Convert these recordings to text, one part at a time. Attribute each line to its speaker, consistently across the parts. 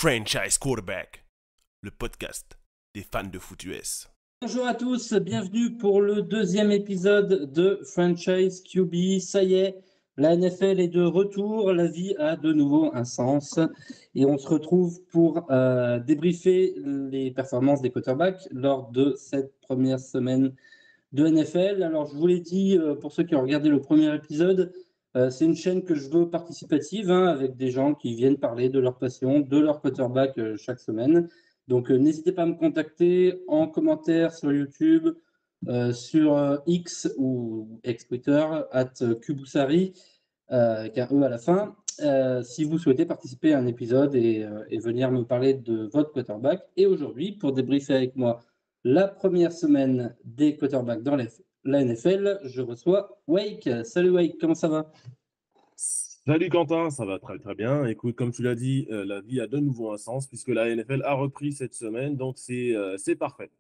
Speaker 1: Franchise Quarterback, le podcast des fans de foot US.
Speaker 2: Bonjour à tous, bienvenue pour le deuxième épisode de Franchise QB. Ça y est, la NFL est de retour, la vie a de nouveau un sens et on se retrouve pour débriefer les performances des quarterbacks lors de cette première semaine de NFL. Alors je vous l'ai dit, pour ceux qui ont regardé le premier épisode, c'est une chaîne que je veux participative, avec des gens qui viennent parler de leur passion, de leur quarterback chaque semaine. Donc, n'hésitez pas à me contacter en commentaire sur YouTube, sur X ou ex-Twitter, @Kubusari, avec un E à la fin, si vous souhaitez participer à un épisode et venir me parler de votre quarterback. Et aujourd'hui, pour débriefer avec moi la première semaine des quarterbacks dans la NFL, je reçois Wake. Salut Wake, comment ça va?
Speaker 3: Salut Quentin, ça va très très bien. Écoute, comme tu l'as dit, la vie a de nouveau un sens puisque la NFL a repris cette semaine, donc c'est parfait.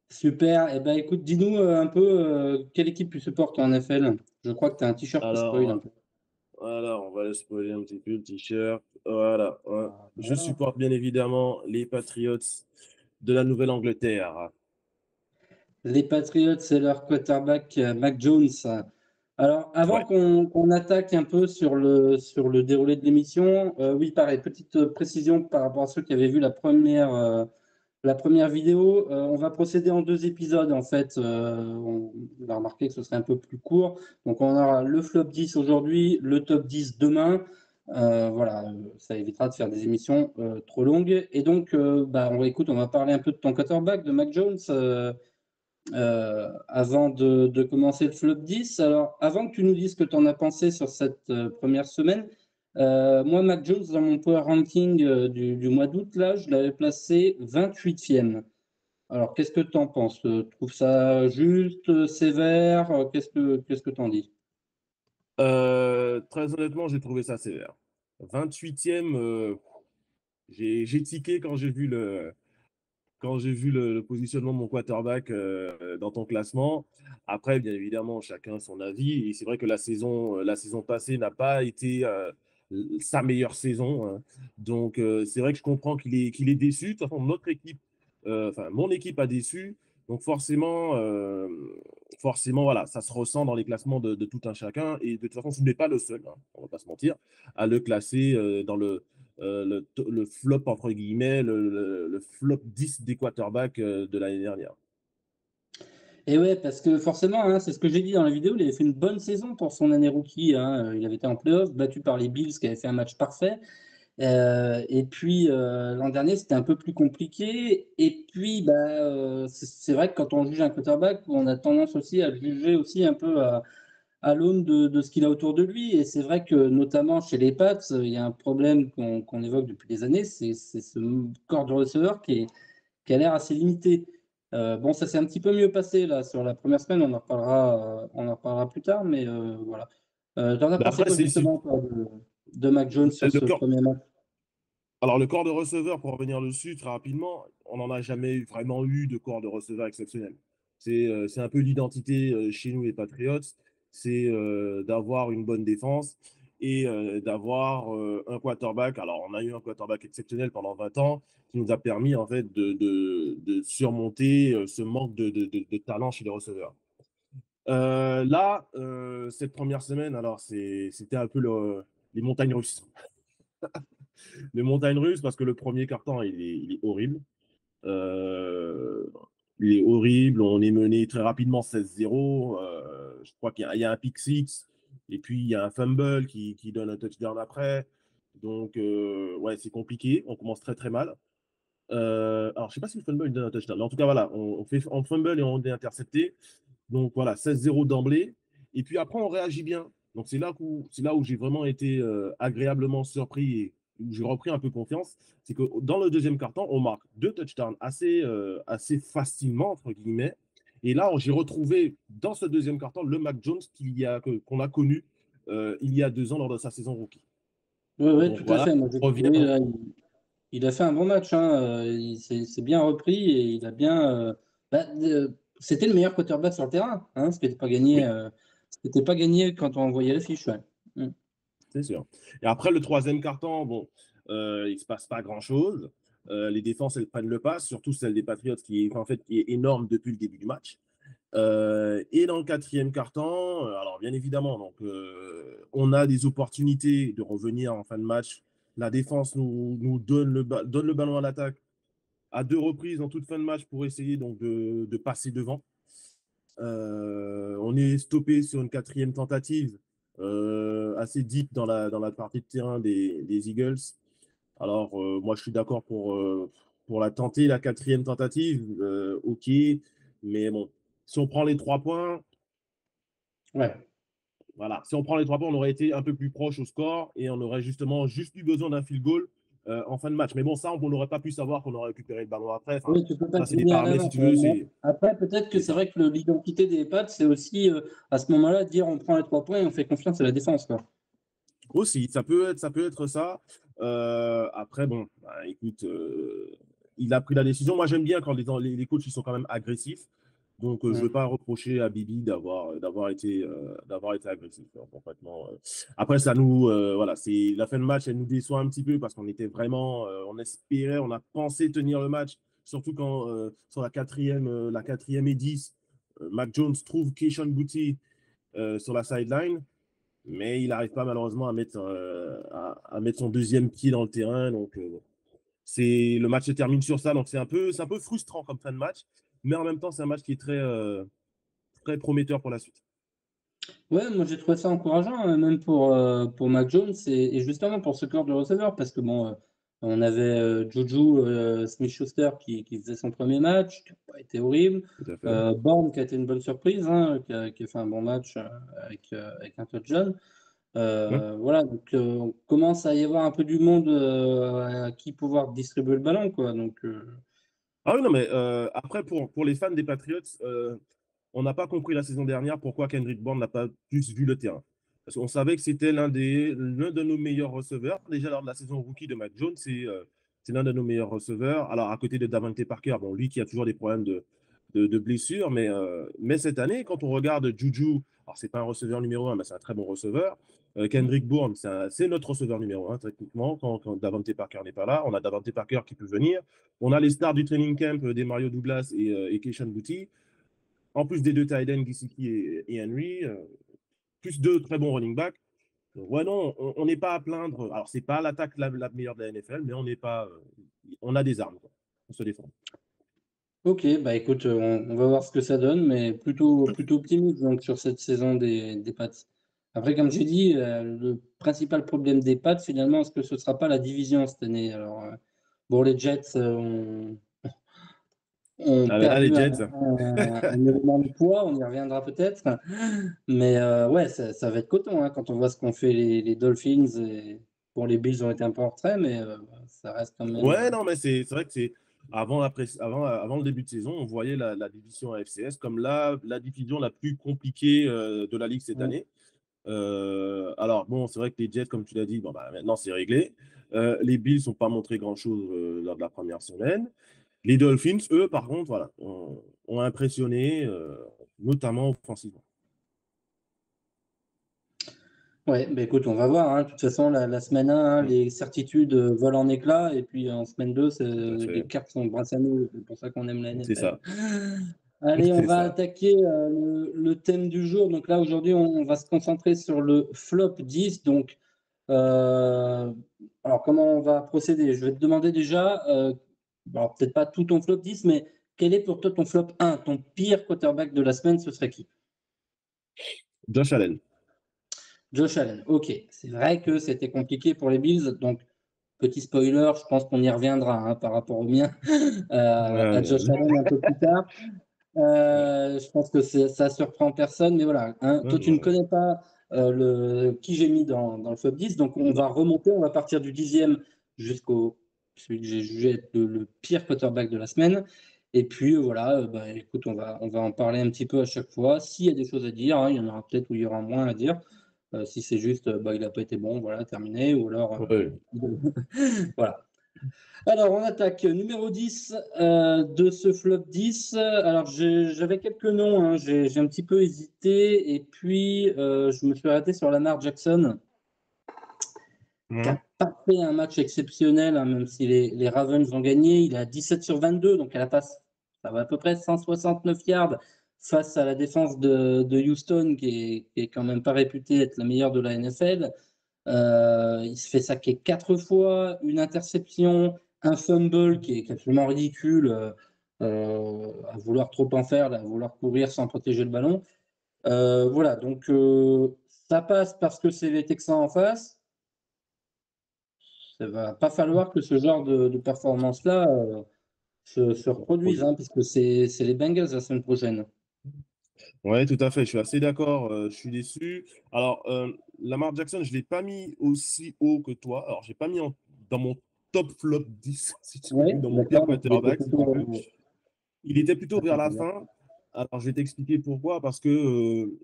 Speaker 2: Super. Eh ben, écoute, dis-nous un peu quelle équipe tu supportes en NFL. Je crois que tu as un t-shirt qui spoil un
Speaker 3: Alors,
Speaker 2: peu.
Speaker 3: voilà, on va le spoiler un petit peu le t-shirt. Voilà, ouais.
Speaker 2: Ah,
Speaker 3: Je
Speaker 2: voilà.
Speaker 3: supporte bien évidemment les Patriots de la Nouvelle-Angleterre.
Speaker 2: Les Patriots, c'est leur quarterback Mac Jones. Alors, avant
Speaker 3: Ouais.
Speaker 2: qu'on attaque un peu sur le déroulé de l'émission, oui, pareil, petite précision par rapport à ceux qui avaient vu la première vidéo. On va procéder en deux épisodes, en fait. On a remarqué que ce serait un peu plus court. Donc, on aura le flop 10 aujourd'hui, le top 10 demain. Voilà, ça évitera de faire des émissions trop longues. Et donc, on va parler un peu de ton quarterback, de Mac Jones. Avant de commencer le flop 10. Alors, avant que tu nous dises ce que tu en as pensé sur cette première semaine, moi, Mac Jones, dans mon power ranking du mois d'août, là, je l'avais placé 28e. Alors, qu'est-ce que tu en penses? Tu trouves ça juste, sévère? Qu'est-ce que tu en dis?
Speaker 3: Très honnêtement, j'ai trouvé ça sévère. 28e, j'ai tiqué quand j'ai vu le positionnement de mon quarterback dans ton classement. Après, bien évidemment, chacun son avis. Et c'est vrai que la saison passée n'a pas été sa meilleure saison, hein. Donc, c'est vrai que je comprends qu'il est déçu. De toute façon, mon équipe a déçu. Donc, forcément, voilà, ça se ressent dans les classements de tout un chacun. Et de toute façon, ce n'est pas le seul, hein, on ne va pas se mentir, à le classer dans le flop, entre guillemets, le flop 10 des quarterbacks de l'année dernière.
Speaker 2: Et ouais, parce que forcément, c'est ce que j'ai dit dans la vidéo, il avait fait une bonne saison pour son année rookie. Il avait été en playoff, battu par les Bills qui avaient fait un match parfait. Et puis l'an dernier, c'était un peu plus compliqué. Et puis, c'est vrai que quand on juge un quarterback, on a tendance aussi à le juger aussi un peu à l'aune de ce qu'il a autour de lui. Et c'est vrai que notamment chez les Pats, il y a un problème qu'on évoque depuis des années, c'est ce corps de receveur qui a l'air assez limité. Bon, ça s'est un petit peu mieux passé là sur la première semaine, on en reparlera plus tard, mais voilà. T'en as
Speaker 3: Mais
Speaker 2: pensé
Speaker 3: après,
Speaker 2: quoi justement toi, de Mac Jones sur
Speaker 3: le
Speaker 2: ce
Speaker 3: corps,
Speaker 2: premier match?
Speaker 3: alors, le corps de receveur, pour revenir dessus très rapidement, on n'en a jamais vraiment eu de corps de receveur exceptionnel. C'est un peu l'identité chez nous, les Patriots, c'est d'avoir une bonne défense et d'avoir un quarterback. Alors, on a eu un quarterback exceptionnel pendant 20 ans qui nous a permis en fait de surmonter ce manque de talent chez les receveurs. Là, cette première semaine, alors c'était un peu les montagnes russes. Les montagnes russes, parce que le premier quart-temps, il est horrible. Euh, il est horrible. On est mené très rapidement 16-0. Je crois qu'il y a un pick six. Et puis, il y a un fumble qui donne un touchdown après. Donc, ouais, c'est compliqué. On commence très, très mal. Alors, je ne sais pas si le fumble donne un touchdown. Mais en tout cas, voilà, on fumble et on est intercepté. Donc, voilà, 16-0 d'emblée. Et puis après, on réagit bien. Donc, c'est là où j'ai vraiment été agréablement surpris et où j'ai repris un peu confiance. C'est que dans le deuxième quart-temps, on marque deux touchdowns assez facilement, entre guillemets. Et là, j'ai retrouvé dans ce deuxième quart-temps le Mac Jones qu'on a connu il y a 2 ans lors de sa saison rookie.
Speaker 2: Oui, ouais,
Speaker 3: Donc
Speaker 2: tout à
Speaker 3: voilà,
Speaker 2: fait. Moi, j'ai
Speaker 3: on revient.
Speaker 2: trouvé, là, il a fait un bon match. Il s'est bien repris et il a bien. C'était le meilleur quarterback sur le terrain. Ce qui n'était pas gagné.
Speaker 3: Oui,
Speaker 2: Ce qui n'était pas gagné quand on voyait l'affiche. Ouais. Mm.
Speaker 3: c'est sûr. Et après, le troisième quart-temps, bon, il ne se passe pas grand-chose. Les défenses, elles prennent le pas, surtout celle des Patriots qui est énorme depuis le début du match. Et dans le quatrième quart-temps, alors bien évidemment, donc, on a des opportunités de revenir en fin de match. La défense nous donne le ballon à l'attaque à 2 reprises en toute fin de match pour essayer donc de passer devant. On est stoppé sur une quatrième tentative assez deep dans la partie de terrain des Eagles. Alors, moi, je suis d'accord pour la tenter, la quatrième tentative. OK, mais bon, si on prend les 3 points,
Speaker 2: Ouais.
Speaker 3: voilà, si on prend les 3 points, on aurait été un peu plus proche au score et on aurait justement juste eu besoin d'un field goal en fin de match. Mais bon, ça, on n'aurait pas pu savoir qu'on aurait récupéré le ballon après. Enfin,
Speaker 2: Oui, tu peux pas
Speaker 3: ça,
Speaker 2: te
Speaker 3: c'est des
Speaker 2: gagner à
Speaker 3: paramètres, si
Speaker 2: l'avance.
Speaker 3: tu veux.
Speaker 2: Après, peut-être que
Speaker 3: C'est
Speaker 2: c'est
Speaker 3: ça.
Speaker 2: vrai que l'identité des Pats, c'est aussi à ce moment-là dire on prend les 3 points et on fait confiance à la défense, quoi.
Speaker 3: Aussi, ça peut être ça. Après, bon, bah, écoute, il a pris la décision. Moi, j'aime bien quand les coachs ils sont quand même agressifs. Donc, je ne veux pas reprocher à Bibi d'avoir été agressif, hein, complètement. Après, ça nous, voilà, c'est la fin de match, elle nous déçoit un petit peu parce qu'on était vraiment, on espérait, on a pensé tenir le match, surtout quand sur la quatrième et 10, Mac Jones trouve Keishon Boutte sur la sideline. Mais il n'arrive pas malheureusement à mettre son deuxième pied dans le terrain. Donc, le match se termine sur ça. Donc, c'est un peu frustrant comme fin de match. Mais en même temps, c'est un match qui est très prometteur pour la suite.
Speaker 2: Ouais, moi j'ai trouvé ça encourageant, même pour Mac Jones et justement pour ce corps de receveur, parce que bon, on avait Juju Smith-Schuster qui faisait son premier match, qui n'a pas été horrible.
Speaker 3: Tout à fait.
Speaker 2: Bourne qui a été une bonne surprise, hein, qui a fait un bon match avec un touchdown.
Speaker 3: Ouais.
Speaker 2: Voilà, donc on commence à y avoir un peu du monde à qui pouvoir distribuer le ballon, quoi. Donc,
Speaker 3: Ah oui, non, mais après, pour les fans des Patriots, on n'a pas compris la saison dernière pourquoi Kendrick Bourne n'a pas plus vu le terrain. Parce qu'on savait que c'était l'un de nos meilleurs receveurs. Déjà, lors de la saison rookie de Mac Jones, c'est l'un de nos meilleurs receveurs. Alors, à côté de Davante Parker, bon, lui qui a toujours des problèmes de blessures, mais cette année, quand on regarde Juju, alors c'est pas un receveur numéro 1, mais c'est un très bon receveur. Kendrick Bourne, c'est notre receveur numéro 1, techniquement, quand Davante Parker n'est pas là. On a Davante Parker qui peut venir. On a les stars du training camp des Mario Douglas et Keishon Boutte. En plus des 2 tight ends, Gesicki et Henry, plus 2 très bons running backs. Donc, ouais, non, on n'est pas à plaindre. Alors, c'est pas l'attaque la meilleure de la NFL, mais on n'est pas. On a des armes, quoi. On se défend.
Speaker 2: ok, bah écoute, on va voir ce que ça donne, mais plutôt optimiste donc, sur cette saison des Pats. Après, comme j'ai dit, le principal problème des Pats, finalement, est-ce que ce ne sera pas la division cette année? Alors, bon, les Jets ont
Speaker 3: Ah, les
Speaker 2: perdu
Speaker 3: Jets.
Speaker 2: un élément de poids, on y reviendra peut-être. Mais ouais, ça va être coton hein, quand on voit ce qu'ont fait les Dolphins. Et, bon, les Bills ont été un peu en retrait, mais ça reste quand même.
Speaker 3: Ouais, non, mais c'est vrai que c'est. Avant le début de saison, on voyait la division AFCS comme la division la plus compliquée de la ligue cette année. Alors, bon, c'est vrai que les Jets, comme tu l'as dit, bon, bah, maintenant, c'est réglé. Les Bills n'ont pas montré grand-chose lors de la première semaine. Les Dolphins, eux, par contre, voilà, ont impressionné, notamment offensivement.
Speaker 2: Ouais, bah écoute, on va voir. Hein. De toute façon, la semaine 1, hein, les certitudes volent en éclats. Et puis en semaine 2,
Speaker 3: Tout à
Speaker 2: les
Speaker 3: fait.
Speaker 2: cartes sont brassées à nous. C'est pour ça qu'on aime la
Speaker 3: C'est
Speaker 2: NFL.
Speaker 3: ça.
Speaker 2: Allez, on
Speaker 3: C'est
Speaker 2: va
Speaker 3: ça.
Speaker 2: attaquer le thème du jour. Donc là, aujourd'hui, on va se concentrer sur le flop 10. Donc, alors, comment on va procéder? Je vais te demander déjà, alors peut-être pas tout ton flop 10, mais quel est pour toi ton flop 1, ton pire quarterback de la semaine, ce serait qui?
Speaker 3: Josh Allen.
Speaker 2: Josh Allen. Ok, c'est vrai que c'était compliqué pour les Bills. Donc, petit spoiler, je pense qu'on y reviendra hein, par rapport au mien à Josh Allen un peu plus tard. Je pense que ça surprend personne, mais voilà. Hein, toi, tu ne connais pas qui j'ai mis dans le flop 10, donc on va remonter, on va partir du 10e jusqu'au celui que j'ai jugé être le pire quarterback de la semaine. Et puis voilà, bah, écoute, on va en parler un petit peu à chaque fois. S'il y a des choses à dire, hein, il y en aura peut-être où il y aura moins à dire. Si c'est juste, bah, il n'a pas été bon, voilà, terminé. Ou alors,
Speaker 3: Ouais.
Speaker 2: voilà. Alors, on attaque numéro 10 de ce flop 10. Alors, j'avais quelques noms, hein. J'ai un petit peu hésité. Et puis, je me suis arrêté sur Lamar Jackson.
Speaker 3: Mhm.
Speaker 2: pas fait un match exceptionnel, hein, même si les Ravens ont gagné. Il est à 17 sur 22, donc à la passe, ça va à peu près 169 yards face à la défense de Houston, qui est quand même pas réputée être la meilleure de la NFL. Il se fait saquer 4 fois, une interception, un fumble qui est absolument ridicule, à vouloir trop en faire, à vouloir courir sans protéger le ballon. Voilà, donc ça passe parce que c'est les Texans en face. Ça va pas falloir que ce genre de performance-là se reproduise, hein, parce que c'est les Bengals la semaine prochaine.
Speaker 3: Ouais, tout à fait, je suis assez d'accord, je suis déçu. Alors, Lamar Jackson, je ne l'ai pas mis aussi haut que toi. Alors, je l'ai pas mis dans mon top flop 10, si tu veux,
Speaker 2: Oui,
Speaker 3: dans mon pire
Speaker 2: d'accord, donc il était
Speaker 3: quarterback, si tu
Speaker 2: plutôt.
Speaker 3: veux. Il était plutôt vers la
Speaker 2: D'accord.
Speaker 3: fin. Alors, je vais t'expliquer pourquoi. Parce que,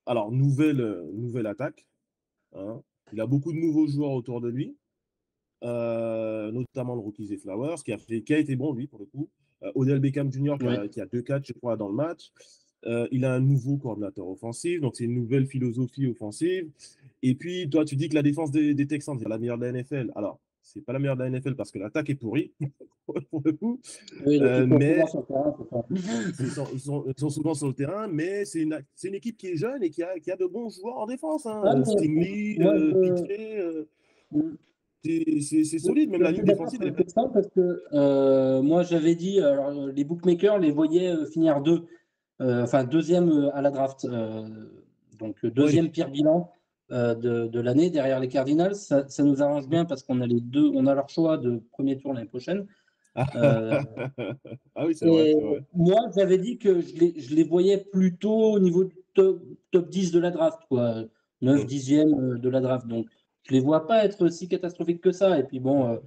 Speaker 3: alors, nouvelle attaque, hein. Il a beaucoup de nouveaux joueurs autour de lui, notamment le rookie Zay Flowers, qui a été bon, lui, pour le coup. Odell Beckham Jr.,
Speaker 2: Oui.
Speaker 3: qui a 2 catchs, je crois, dans le match. Il a un nouveau coordinateur offensif, donc c'est une nouvelle philosophie offensive. Et puis, toi, tu dis que la défense des Texans est la meilleure de la NFL. Alors, c'est pas la meilleure de la NFL parce que l'attaque est pourrie, pour le coup.
Speaker 2: Oui, donc il court souvent
Speaker 3: Mais
Speaker 2: sur le terrain, c'est ça.
Speaker 3: ils sont souvent sur le terrain, mais c'est une équipe qui est jeune et qui a de bons joueurs en défense, hein.
Speaker 2: Ah, mais
Speaker 3: Stingley,
Speaker 2: moi,
Speaker 3: Pitré, c'est solide, même
Speaker 2: je
Speaker 3: la
Speaker 2: suis
Speaker 3: ligne
Speaker 2: d'accord
Speaker 3: défensive,
Speaker 2: sur
Speaker 3: elle est
Speaker 2: les
Speaker 3: belle.
Speaker 2: Texans parce que moi j'avais dit, alors, les bookmakers les voyaient finir enfin deuxième à la draft, donc
Speaker 3: Oui.
Speaker 2: deuxième pire bilan de l'année derrière les Cardinals. Ça nous arrange bien parce qu'on a les deux, on a leur choix de premier tour l'année prochaine. Euh,
Speaker 3: Ah oui, c'est vrai,
Speaker 2: et
Speaker 3: c'est vrai.
Speaker 2: moi j'avais dit que je les voyais plutôt au niveau du top 10 de la draft, quoi, 9,
Speaker 3: Mm.
Speaker 2: 10e de la draft. Donc je les vois pas être si catastrophiques que ça. Et puis bon,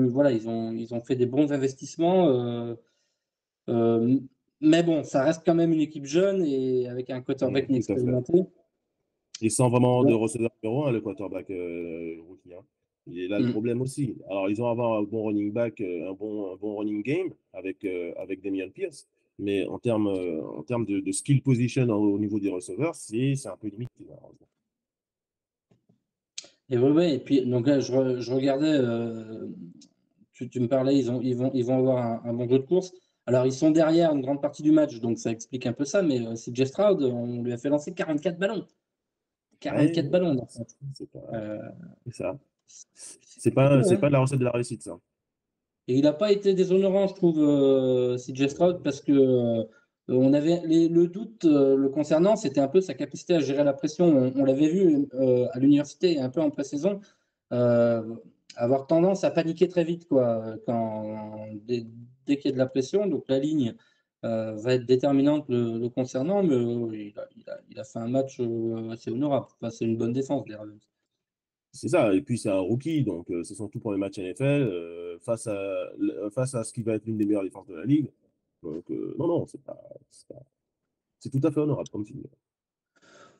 Speaker 2: voilà, ils ont fait des bons investissements. Euh, mais bon, ça reste quand même une équipe jeune et avec un quarterback
Speaker 3: Tout à fait.
Speaker 2: inexpérimenté.
Speaker 3: Et sans vraiment de
Speaker 2: Donc,
Speaker 3: receveur numéro 1, le quarterback rookie, hein. Il est là le
Speaker 2: mm.
Speaker 3: problème aussi. Alors, ils vont avoir un bon running back, un bon running game avec Damian Pierce. Mais en termes de skill position au niveau des receveurs, c'est un peu limité, malheureusement.
Speaker 2: Et ouais, ouais, et puis donc là, je regardais, tu me parlais, ils vont avoir un bon jeu de course. Alors, ils sont derrière une grande partie du match, donc ça explique un peu ça, mais c'est Jeff Stroud, on lui a fait lancer 44 ballons.
Speaker 3: Ouais,
Speaker 2: 44 ballons, en fait.
Speaker 3: c'est pas
Speaker 2: Euh,
Speaker 3: c'est ça.
Speaker 2: c'est compliqué,
Speaker 3: C'est
Speaker 2: hein.
Speaker 3: pas la recette de la réussite, ça.
Speaker 2: Et il n'a pas été déshonorant, je trouve, CJ Stroud, parce que on avait le doute le concernant, c'était un peu sa capacité à gérer la pression. On l'avait vu à l'université, un peu en pré-saison, euh, avoir tendance à paniquer très vite, quoi, dès qu'il y a de la pression. Donc la ligne va être déterminante le concernant, mais il a fait un match assez honorable. Enfin, c'est une bonne défense, les Ravens.
Speaker 3: C'est ça, et puis c'est un rookie, donc c'est son tout premier match NFL face à ce qui va être l'une des meilleures défenses de la ligue. Donc, non, non, c'est tout à fait honorable, comme tu dis.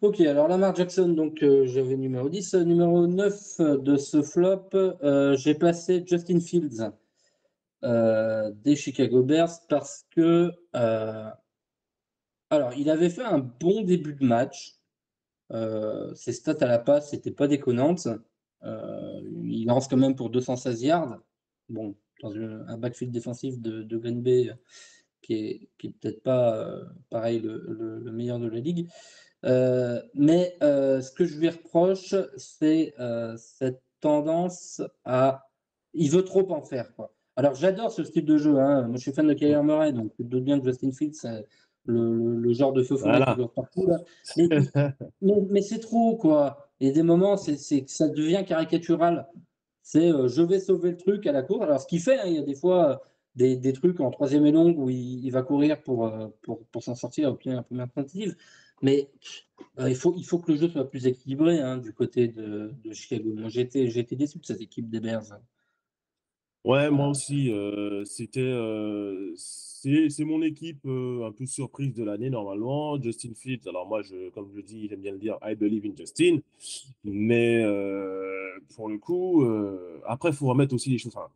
Speaker 2: Ok, alors Lamar Jackson, donc j'avais numéro 10. Numéro 9 de ce flop, j'ai placé Justin Fields des Chicago Bears parce que alors il avait fait un bon début de match. Ses stats à la passe n'étaient pas déconnantes. Il lance quand même pour 216 yards. Bon, dans un backfield défensif de Green Bay qui est peut-être pas pareil le meilleur de la ligue. Mais ce que je lui reproche, c'est cette tendance à. Il veut trop en faire, quoi. Alors, j'adore ce style de jeu, hein. Moi, je suis fan de Kyler Murray, donc tu te doutes bien que Justin Fields, c'est le genre de feu follet qui
Speaker 3: Voilà.
Speaker 2: court partout, là. Mais, mais c'est trop, quoi. Et des moments, ça devient caricatural. C'est je vais sauver le truc à la course. Alors, ce qu'il fait, hein, il y a des fois des trucs en troisième et longue où il va courir pour s'en sortir, obtenir un première tentative. Mais il faut que le jeu soit plus équilibré, hein, du côté de Chicago. Moi, j'ai été déçu de cette équipe des Bears, hein.
Speaker 3: Ouais, moi
Speaker 2: Euh,
Speaker 3: aussi, c'est mon équipe un peu surprise de l'année normalement. Justin Fields, alors moi, comme je dis, j'aime bien le dire, I believe in Justin. Mais pour le coup, après, il faut remettre aussi les choses. Enfin,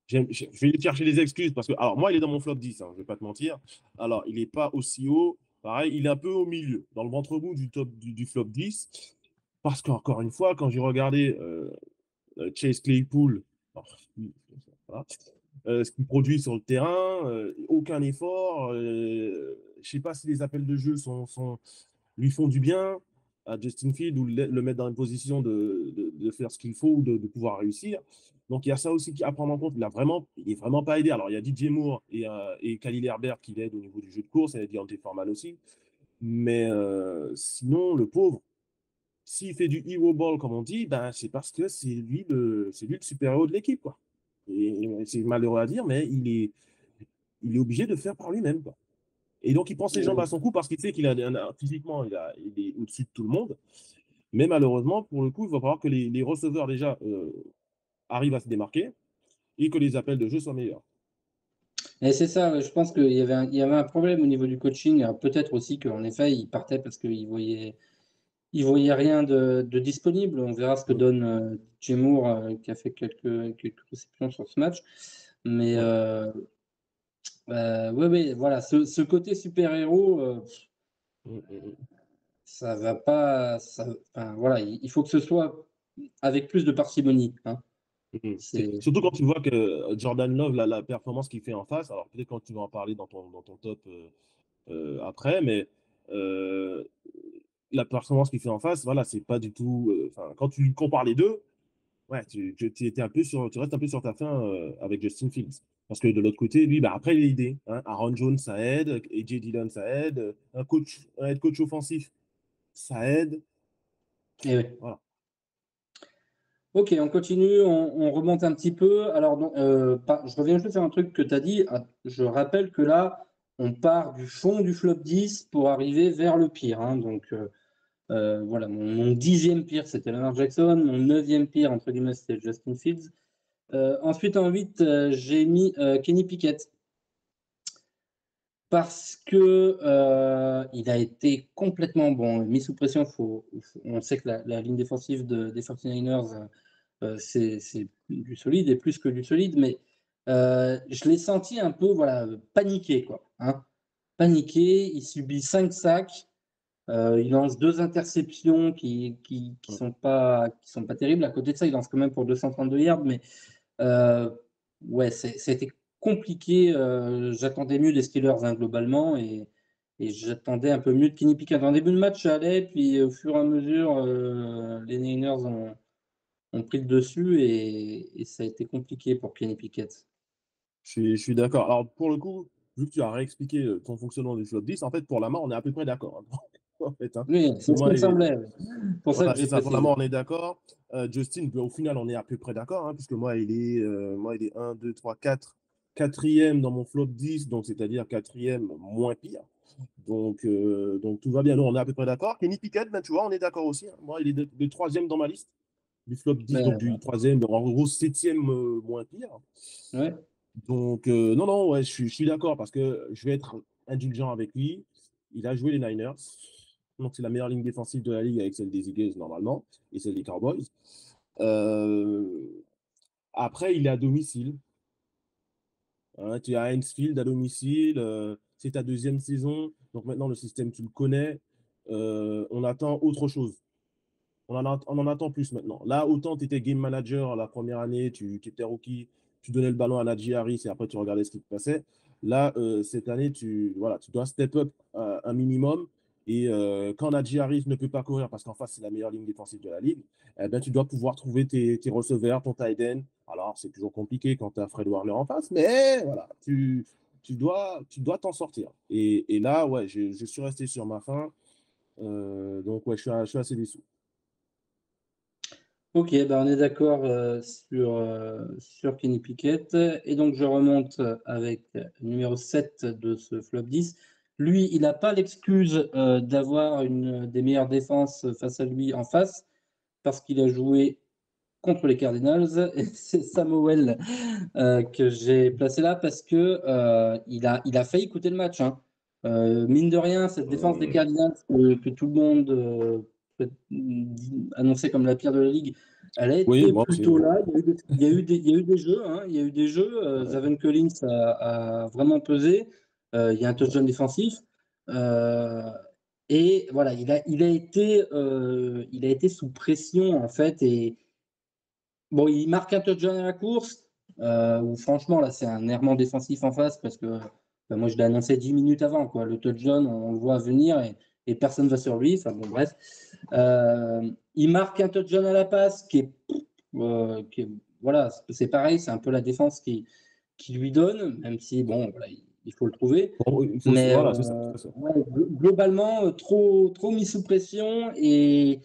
Speaker 3: je vais chercher des excuses parce que, alors moi, il est dans mon flop 10, hein, je ne vais pas te mentir. Alors, il n'est pas aussi haut. Pareil, il est un peu au milieu, dans le ventre mou du flop 10. Parce qu'encore une fois, quand j'ai regardé Chase Claypool, voilà, ce qu'il produit sur le terrain, aucun effort. Je ne sais pas si les appels de jeu lui font du bien à Justin Fields ou le mettre dans une position de faire ce qu'il faut ou de pouvoir réussir. Donc il y a ça aussi à prendre en compte. Il n'est vraiment pas aidé. Alors il y a DJ Moore et Khalil Herbert qui l'aident au niveau du jeu de course, et Deontay Foreman aussi. Mais sinon, le pauvre, s'il fait du hero ball, comme on dit, ben, c'est parce que c'est lui le super-héros de l'équipe, quoi. Et c'est malheureux à dire, mais il est obligé de faire par lui-même, quoi. Et donc, il prend ses jambes à son cou parce qu'il sait physiquement, il est au-dessus de tout le monde. Mais malheureusement, pour le coup, il va falloir que les receveurs, déjà, arrivent à se démarquer et que les appels de jeu soient meilleurs.
Speaker 2: Et c'est ça, ouais, je pense qu'il y avait un problème au niveau du coaching. Peut-être aussi qu'en effet, il partait parce qu'il voyait rien de disponible. On verra ce que donne DJ Moore, qui a fait quelques réceptions sur ce match. Mais
Speaker 3: Ouais.
Speaker 2: ouais, voilà, ce côté super-héros, ça va pas. Enfin, voilà, il faut que ce soit avec plus de parcimonie, hein.
Speaker 3: Surtout quand tu vois que Jordan Love, la performance qu'il fait en face, alors peut-être quand tu vas en parler dans ton top après, mais la performance qu'il fait en face, voilà, c'est pas du tout. Quand tu compares les deux, ouais, tu restes un peu sur ta faim avec Justin Fields. Parce que de l'autre côté, lui, bah, après, il a l'idée. Hein, Aaron Jones, ça aide. AJ Dillon, ça aide. Un head coach offensif, ça aide.
Speaker 2: Et ouais.
Speaker 3: Voilà.
Speaker 2: Ok, on continue, on remonte un petit peu. Alors, je reviens juste sur un truc que tu as dit. Je rappelle que là, on part du fond du flop 10 pour arriver vers le pire, hein. Donc, voilà, mon 10e pire, c'était Lamar Jackson. Mon 9e pire, entre guillemets, c'était Justin Fields. Ensuite, en 8, j'ai mis Kenny Pickett. Parce que il a été complètement mis sous pression. On sait que la ligne défensive des 49ers, c'est du solide et plus que du solide, mais je l'ai senti un peu paniqué, quoi, hein. Paniqué, il subit 5 sacs, il lance 2 interceptions qui sont pas terribles. À côté de ça, il lance quand même pour 232 yards, mais ouais, c'était compliqué. J'attendais mieux des Steelers, hein, globalement, et j'attendais un peu mieux de Kenny Pickett. En début de match, ça allait, puis au fur et à mesure, les Niners ont pris le dessus et ça a été compliqué pour Kenny Pickett.
Speaker 3: Je suis d'accord. Alors, pour le coup, vu que tu as réexpliqué ton fonctionnement du flop 10, en fait, pour Lamar, on est à peu près d'accord. Hein. En fait, hein.
Speaker 2: Oui, c'est
Speaker 3: Pour
Speaker 2: ce qui
Speaker 3: moi,
Speaker 2: me semblait. Pour ça
Speaker 3: voilà,
Speaker 2: que
Speaker 3: c'est
Speaker 2: j'ai
Speaker 3: ça. Pour
Speaker 2: précisé.
Speaker 3: Lamar, on est d'accord. Justin, au final, on est à peu près d'accord, hein, puisque moi, il est 1, 2, 3, 4. Quatrième dans mon flop 10, donc c'est-à-dire quatrième moins pire. Donc tout va bien. Nous, on est à peu près d'accord. Kenny Pickett, ben, tu vois, on est d'accord aussi. Hein. Moi, il est le troisième dans ma liste du flop 10, donc du troisième, en gros, septième moins pire.
Speaker 2: Ouais.
Speaker 3: Donc, non, non, ouais, je suis d'accord parce que je vais être indulgent avec lui. Il a joué les Niners. Donc, c'est la meilleure ligne défensive de la ligue avec celle des Eagles, normalement, et celle des Cowboys. Euh, Après, il est à domicile. Hein, tu es à Heinz Field à domicile. C'est ta deuxième saison. Donc, maintenant, le système, tu le connais. On attend autre chose. On en attend plus maintenant. Là, autant tu étais game manager la première année, tu étais rookie, tu donnais le ballon à Najee Harris et après tu regardais ce qui te passait. Là, cette année, voilà, tu dois step up un minimum. Et quand Najee Harris ne peut pas courir parce qu'en face, c'est la meilleure ligne défensive de la ligue, eh ben, tu dois pouvoir trouver tes receveurs, ton tight end. Alors, c'est toujours compliqué quand tu as Fred Warner en face, mais voilà, tu dois t'en sortir. Et là, ouais, je suis resté sur ma faim. Donc, ouais, je suis assez déçu.
Speaker 2: Ok, on est d'accord sur Kenny Pickett. Et donc, je remonte avec le numéro 7 de ce flop 10. Lui, il n'a pas l'excuse d'avoir une des meilleures défenses face à lui en face, parce qu'il a joué contre les Cardinals. Et c'est Samuel que j'ai placé là parce que il a failli coûter le match, hein. Mine de rien, cette défense des Cardinals que tout le monde annonçait comme la pire de la ligue, elle a
Speaker 3: Oui,
Speaker 2: été
Speaker 3: moi aussi.
Speaker 2: plutôt là. Il y a eu des jeux, hein. Il y a eu des jeux.
Speaker 3: Ouais.
Speaker 2: Zaven Collins a vraiment pesé. Il y a un touchdown défensif. Et voilà, il a été sous pression en fait, et Bon, il marque un touchdown à la course, où franchement, là, c'est un errement défensif en face parce que moi, je l'ai annoncé 10 minutes avant, quoi. Le touchdown, on le voit venir et personne ne va sur lui. Enfin, bon, bref. Il marque un touchdown à la passe qui est voilà, c'est pareil, c'est un peu la défense qui lui donne, même si, bon, voilà, il faut le trouver.
Speaker 3: Bon,
Speaker 2: Mais
Speaker 3: voilà, c'est ça. C'est ça.
Speaker 2: ouais, globalement, trop mis sous pression et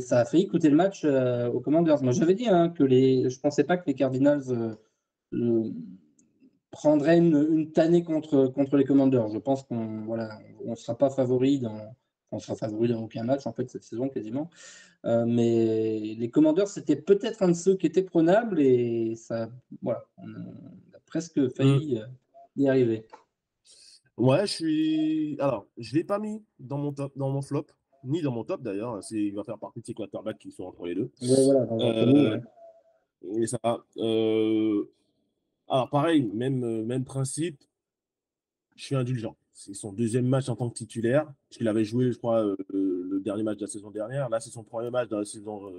Speaker 2: ça a failli coûter le match aux Commanders. Moi, j'avais dit hein, que je ne pensais pas que les Cardinals euh, prendraient une tannée contre les Commanders. Je pense qu'on voilà, on sera pas favori on sera favori dans aucun match en fait cette saison quasiment. Mais les Commanders, c'était peut-être un de ceux qui étaient prenables et ça, voilà, on a presque failli y arriver.
Speaker 3: Ouais, alors, je ne l'ai pas mis dans mon flop, ni dans mon top d'ailleurs. Il va faire partie de ces quarterbacks qui sont entre les deux.
Speaker 2: Ouais, voilà, entre nous,
Speaker 3: Euh,
Speaker 2: ouais.
Speaker 3: et ça. Alors, pareil, même principe, je suis indulgent. C'est son deuxième match en tant que titulaire, parce qu'il avait joué, je crois, le dernier match de la saison dernière. Là, c'est son premier match dans la saison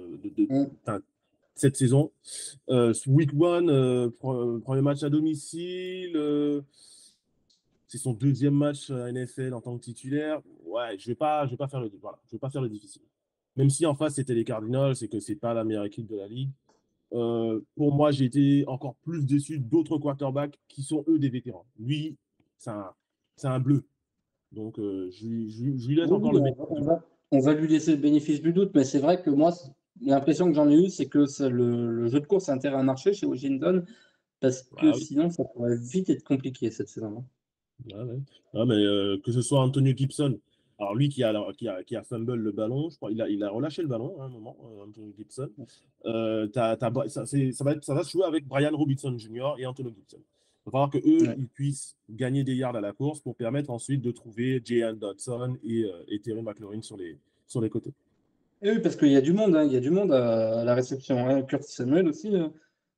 Speaker 3: enfin, cette saison. Week 1, premier match à domicile. C'est son deuxième match à NFL en tant que titulaire. Ouais, je vais pas faire voilà, je vais pas faire le difficile. Même si en face c'était les Cardinals, c'est que c'est pas la meilleure équipe de la ligue. Pour moi, j'ai été encore plus déçu d'autres quarterbacks qui sont eux des vétérans. Lui, c'est un bleu. Donc, je lui laisse encore
Speaker 2: Oui,
Speaker 3: le bénéfice.
Speaker 2: on va lui laisser le bénéfice du doute, mais c'est vrai que moi, l'impression que j'en ai eue, c'est que le jeu de course a intérêt à marcher chez Washington, parce que
Speaker 3: Ah oui.
Speaker 2: sinon, ça pourrait vite être compliqué cette saison.
Speaker 3: Ouais, ouais. Ouais, mais que ce soit Antonio Gibson, alors lui qui a fumble le ballon, je crois, il a relâché le ballon à un moment, Antonio Gibson. Ça va se jouer avec Brian Robinson Jr. et Antonio Gibson. Il va falloir qu'eux,
Speaker 2: Ouais.
Speaker 3: ils puissent gagner des yards à la course pour permettre ensuite de trouver Jay Dodson et Terry McLaurin sur les côtés.
Speaker 2: Et oui, parce qu'il y a du monde, hein, il y a du monde à la réception. Hein. Curtis Samuel aussi.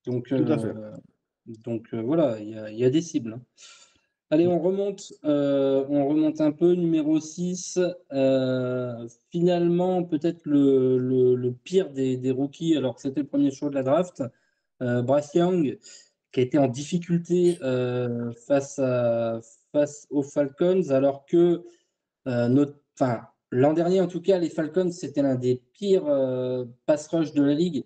Speaker 2: Donc,
Speaker 3: Tout à fait.
Speaker 2: voilà, il y a des cibles. Hein. Allez, on remonte un peu. Numéro 6. Finalement, peut-être le pire des rookies, alors que c'était le premier choix de la draft. Bryce Young, qui a été en difficulté face aux Falcons, alors que l'an dernier, en tout cas, les Falcons, c'était l'un des pires pass rush de la ligue.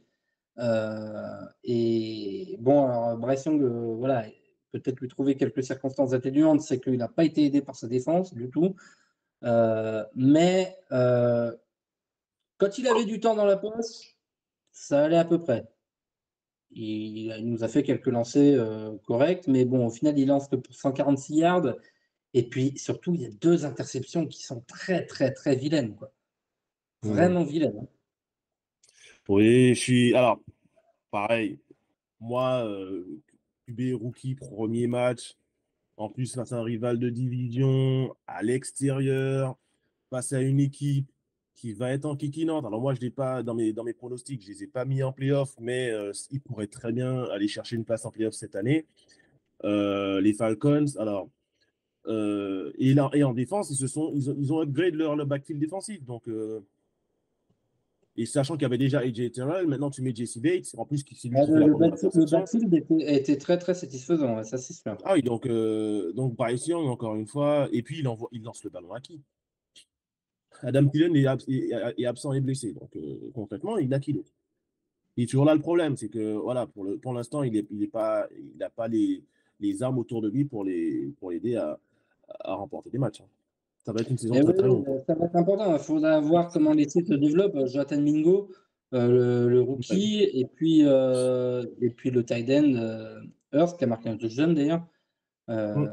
Speaker 2: Et bon, alors Bryce Young, voilà, peut-être lui trouver quelques circonstances atténuantes, c'est qu'il n'a pas été aidé par sa défense du tout. Mais quand il avait du temps dans la poche, ça allait à peu près. Il nous a fait quelques lancers corrects, mais bon, au final, il lance que pour 146 yards. Et puis surtout, il y a 2 interceptions qui sont très, très, très vilaines, quoi. Vraiment vilaines. Hein.
Speaker 3: Oui, alors, pareil, moi, QB rookie, premier match, en plus face à un rival de division, à l'extérieur, face à une équipe qui va être en kikinante. Alors moi, je l'ai pas dans mes pronostics, je ne les ai pas mis en playoff, mais ils pourraient très bien aller chercher une place en playoff cette année. Les Falcons, alors, et en défense, ils ont upgrade leur backfield défensif. Donc, et sachant qu'il y avait déjà AJ Terrell, maintenant tu mets Jesse Bates, en plus c'est lui qui fait la première
Speaker 2: Le
Speaker 3: interception.
Speaker 2: backfield était très, très satisfaisant, ouais, ça c'est sûr.
Speaker 3: Ah oui, donc Bryce Young, encore une fois, et puis il lance le ballon à qui? Adam Thielen est absent et blessé, donc concrètement, il a qui d'autre? Et toujours là le problème, c'est que voilà, pour l'instant, il n'a pas les armes autour de lui pour l'aider à remporter des matchs. Hein. Ça va être une saison
Speaker 2: Et
Speaker 3: très
Speaker 2: oui,
Speaker 3: très longue.
Speaker 2: ça va être important. Il faudra voir comment les titres se développent. Jonathan Mingo, le
Speaker 3: Ouais.
Speaker 2: rookie, et puis le tight end, Hurst, qui a marqué un touchdown d'ailleurs. Euh,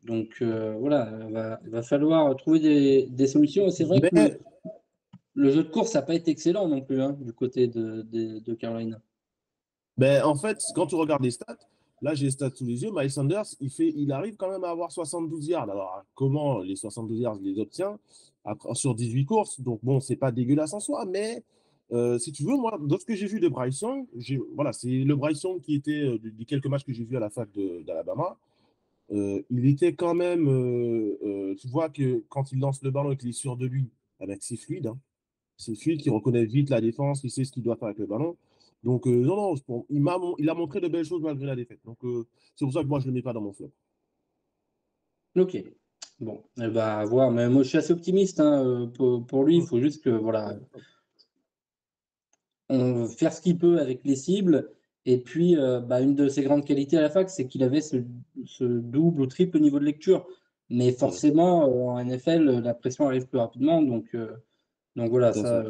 Speaker 2: donc voilà, il va falloir trouver des solutions. Et c'est vrai que
Speaker 3: Mais
Speaker 2: le jeu de course n'a pas été excellent non plus hein, du côté de Carolina.
Speaker 3: en fait, quand tu regardes les stats, là j'ai les stats sous les yeux, Miles Sanders, il arrive quand même à avoir 72 yards. Alors comment les 72 yards il les obtient sur 18 courses? Donc bon, c'est pas dégueulasse en soi, mais si tu veux, moi, dans ce que j'ai vu de Bryce Young, voilà, c'est le Bryce Young qui était des quelques matchs que j'ai vus à la fac d'Alabama. Il était quand même, tu vois que quand il lance le ballon et qu'il est sûr de lui, c'est fluide. Hein. C'est fluide, qui reconnaît vite la défense, qui sait ce qu'il doit faire avec le ballon. Donc, non, non, il a montré de belles choses malgré la défaite. Donc, c'est pour ça que moi, je ne le mets pas dans mon flop.
Speaker 2: Ok. Bon, eh ben, à voir. Mais moi, je suis assez optimiste hein, pour lui. Il faut juste que, voilà, on faire ce qu'il peut avec les cibles. Et puis, bah, une de ses grandes qualités à la fac, c'est qu'il avait ce double ou triple niveau de lecture. Mais forcément, en NFL, la pression arrive plus rapidement. Donc voilà,
Speaker 3: Tout à
Speaker 2: ça,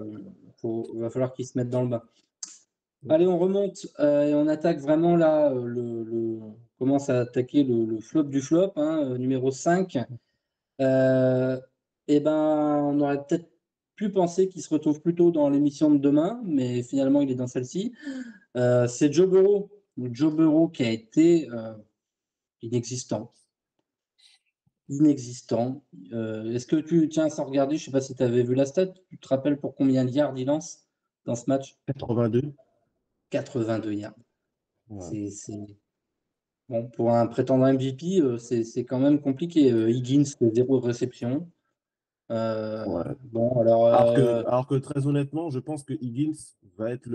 Speaker 3: fait.
Speaker 2: va falloir qu'il se mette dans le bain. Allez, on remonte et on attaque vraiment là, commence à attaquer le flop du flop, hein, numéro 5. Et ben, on aurait peut-être pu penser qu'il se retrouve plutôt dans l'émission de demain, mais finalement, il est dans celle-ci. C'est Joe Burrow. Joe Burrow qui a été inexistant. Inexistant. Est-ce que tu tiens sans regarder, je ne sais pas si tu avais vu la stat, tu te rappelles pour combien de yards il lance dans ce match?
Speaker 3: 82.
Speaker 2: 82 yards.
Speaker 3: Ouais.
Speaker 2: Bon, pour un prétendant MVP, c'est quand même compliqué. Higgins, 0 réception.
Speaker 3: Ouais.
Speaker 2: Bon, alors,
Speaker 3: Alors que très honnêtement, je pense que Higgins va être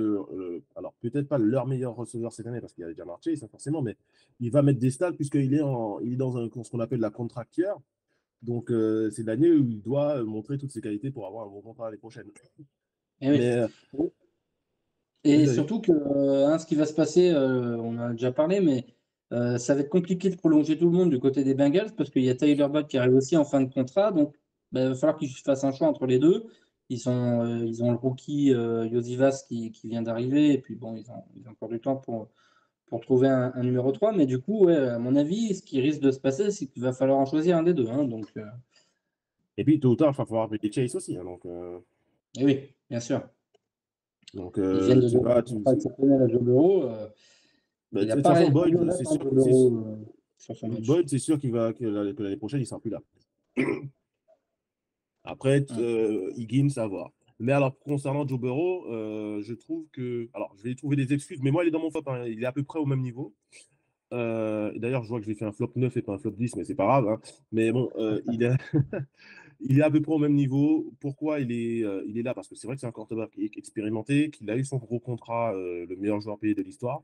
Speaker 3: alors peut-être pas leur meilleur receveur cette année parce qu'il a déjà marché, ça forcément, mais il va mettre des stats puisqu'il il est dans ce qu'on appelle la contract year. Donc c'est l'année où il doit montrer toutes ses qualités pour avoir un bon contrat l'année prochaine.
Speaker 2: eh oui.
Speaker 3: Mais
Speaker 2: Et
Speaker 3: vas-y, vas-y.
Speaker 2: surtout que ce qui va se passer, on en a déjà parlé, mais ça va être compliqué de prolonger tout le monde du côté des Bengals parce qu'il y a Tyler Boyd qui arrive aussi en fin de contrat. Donc, bah, il va falloir qu'ils fassent un choix entre les deux. Ils ont le rookie Josivas qui vient d'arriver. Et puis, bon, ils ont encore du temps pour trouver un numéro 3. Mais du coup, ouais, à mon avis, ce qui risque de se passer, c'est qu'il va falloir en choisir un des deux. Hein. Donc,
Speaker 3: Et puis tôt ou tard, il va falloir payer Chase aussi, hein,
Speaker 2: eh oui, bien sûr.
Speaker 3: donc
Speaker 2: Ils viennent de
Speaker 3: tu
Speaker 2: donner un
Speaker 3: vas,
Speaker 2: contrat exceptionnel à Joe Burrow.
Speaker 3: bah,
Speaker 2: Il
Speaker 3: de
Speaker 2: n'a
Speaker 3: toute
Speaker 2: pas
Speaker 3: façon,
Speaker 2: répondu
Speaker 3: Boyd,
Speaker 2: aux
Speaker 3: c'est
Speaker 2: attentes
Speaker 3: sûr,
Speaker 2: de l'Euro sur ce match.
Speaker 3: Boyd, c'est sûr que l'année prochaine, il sera plus là. Après,
Speaker 2: Mm.
Speaker 3: Higgins, à voir. Mais alors, concernant Joe Burrow, je trouve que. Alors, je vais trouver des excuses, mais moi, il est dans mon flop. Hein, il est à peu près au même niveau. Et d'ailleurs, je vois que j'ai fait un flop 9 et pas un flop 10, mais c'est pas grave. Hein. Mais bon, il est à peu près au même niveau. Pourquoi il est là? Parce que c'est vrai que c'est un quarterback expérimenté, qu'il a eu son gros contrat, le meilleur joueur payé de l'histoire.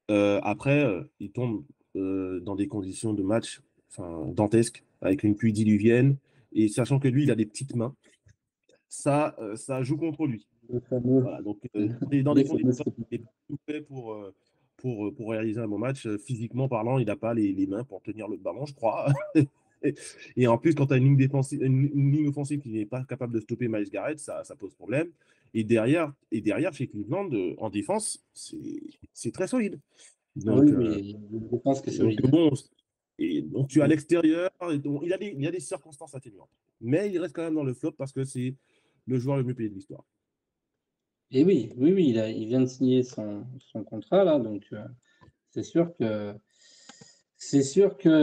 Speaker 3: Après, il tombe dans des conditions de match dantesques, avec une pluie diluvienne. Et sachant que lui, il a des petites mains, ça joue contre lui.
Speaker 2: Le fameux,
Speaker 3: Voilà, donc, dans des
Speaker 2: les
Speaker 3: conditions,
Speaker 2: fameuses
Speaker 3: il n'est pas tout fait pour réaliser un bon match. Physiquement parlant, il n'a pas les mains pour tenir le ballon, je crois. Et en plus, quand tu as une ligne offensive qui n'est pas capable de stopper Miles Garrett, ça pose problème. Et derrière chez Cleveland, en défense, c'est très solide. Donc,
Speaker 2: oui, oui, je pense que c'est
Speaker 3: donc
Speaker 2: solide.
Speaker 3: bon, et donc tu es à l'extérieur. Il y a des circonstances atténuantes. Mais il reste quand même dans le flop parce que c'est le joueur le mieux payé de l'histoire.
Speaker 2: Et oui, oui, oui, il vient de signer son contrat là, donc c'est sûr que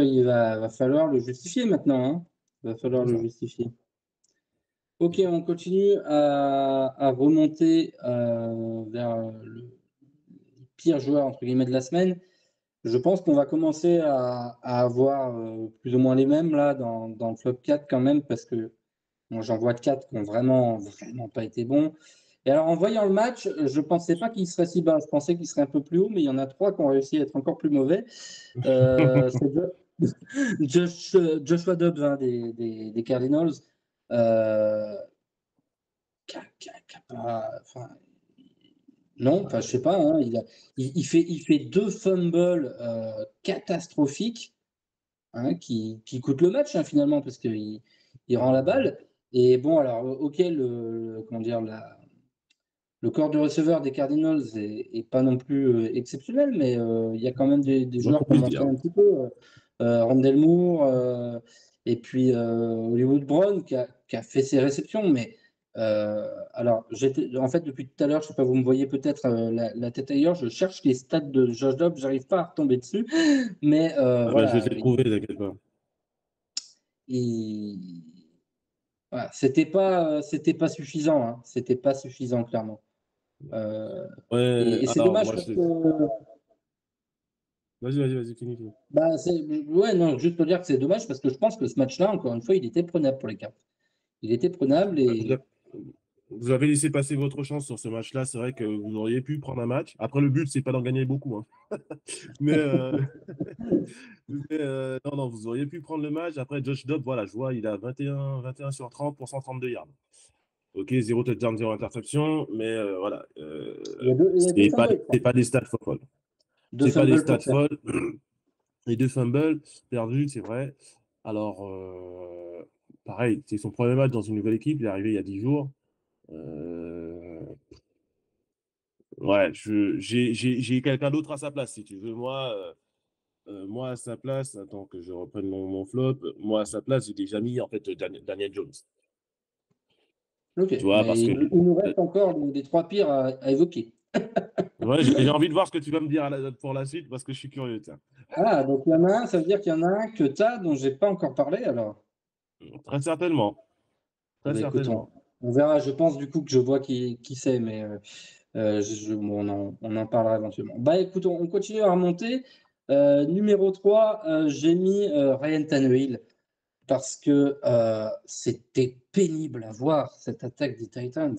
Speaker 2: il va falloir le justifier maintenant. Hein. Il va falloir
Speaker 3: C'est
Speaker 2: le
Speaker 3: ça.
Speaker 2: justifier. Ok, on continue à remonter vers le pire joueur entre guillemets de la semaine. Je pense qu'on va commencer à avoir plus ou moins les mêmes là dans le flop 4 quand même, parce que moi j'en vois 4 qui n'ont vraiment, vraiment pas été bons. Et alors en voyant le match, je ne pensais pas qu'il serait si bas, je pensais qu'il serait un peu plus haut, mais il y en a 3 qui ont réussi à être encore plus mauvais. C'est Joshua Dobbs hein, des Cardinals. Euh, enfin, non, enfin, je sais pas. Hein, il fait 2 fumbles catastrophiques hein, qui coûtent le match hein, finalement parce qu'il rend la balle. Et bon, alors, ok, comment dire, le corps de receveur des Cardinals est pas non plus exceptionnel, mais il y a quand même des
Speaker 3: Moi,
Speaker 2: joueurs
Speaker 3: qu'on
Speaker 2: qui ont
Speaker 3: puisse
Speaker 2: montré
Speaker 3: dire.
Speaker 2: un petit peu. Rondell Moore et puis Hollywood Brown qui a fait ses réceptions. Mais alors, en fait, depuis tout à l'heure, je sais pas, vous me voyez peut-être la tête ailleurs, je cherche les stats de Josh Dobbs, j'arrive pas à retomber dessus. Mais
Speaker 3: Ah bah, je
Speaker 2: voilà,
Speaker 3: les ai trouvés, t'inquiète pas.
Speaker 2: il- voilà, c'était pas suffisant. Hein, c'était pas suffisant, clairement. Euh,
Speaker 3: Ouais,
Speaker 2: et c'est
Speaker 3: alors,
Speaker 2: dommage
Speaker 3: moi,
Speaker 2: parce que.
Speaker 3: Vas-y, finis.
Speaker 2: Bah, ouais, non, juste pour dire que c'est dommage parce que je pense que ce match-là, encore une fois, il était prenable pour les Cartes. Il était prenable
Speaker 3: Ouais, je suis
Speaker 2: et
Speaker 3: d'accord. Vous avez laissé passer votre chance sur ce match-là. C'est vrai que vous auriez pu prendre un match. Après, le but, c'est pas d'en gagner beaucoup, hein. Mais, non, non, vous auriez pu prendre le match. Après, Josh Dobbs, voilà, je vois, il a 21 sur 30 pour 132 yards. Ok, 0 touchdown, 0 interception, mais voilà.
Speaker 2: Il y a deux fumbles, quoi.
Speaker 3: C'est pas des stats folles.
Speaker 2: Deux
Speaker 3: C'est pas des
Speaker 2: fumbles
Speaker 3: stats
Speaker 2: pour faire.
Speaker 3: folles. Les 2 fumbles perdus, c'est vrai. Alors, pareil, c'est son premier match dans une nouvelle équipe. Il est arrivé il y a 10 jours. Euh, ouais, j'ai quelqu'un d'autre à sa place, si tu veux. Moi, à sa place, attends que je reprenne mon flop. Moi, à sa place, j'ai déjà mis en fait Daniel Jones.
Speaker 2: Ok,
Speaker 3: Tu vois,
Speaker 2: mais
Speaker 3: parce que
Speaker 2: il nous reste encore les trois pires à évoquer.
Speaker 3: ouais, j'ai envie de voir ce que tu vas me dire pour la suite parce que je suis curieux. Tiens.
Speaker 2: Ah, donc il y en a un, ça veut dire qu'il y en a un que tu as dont j'ai pas encore parlé alors.
Speaker 3: Très certainement.
Speaker 2: Ah
Speaker 3: Très
Speaker 2: bah, écoute,
Speaker 3: certainement.
Speaker 2: on verra. Je pense du coup que je vois qui c'est, mais bon, on en parlera éventuellement. Bah écoute, on continue à remonter. Numéro 3, j'ai mis Ryan Tannehill parce que c'était pénible à voir cette attaque des Titans.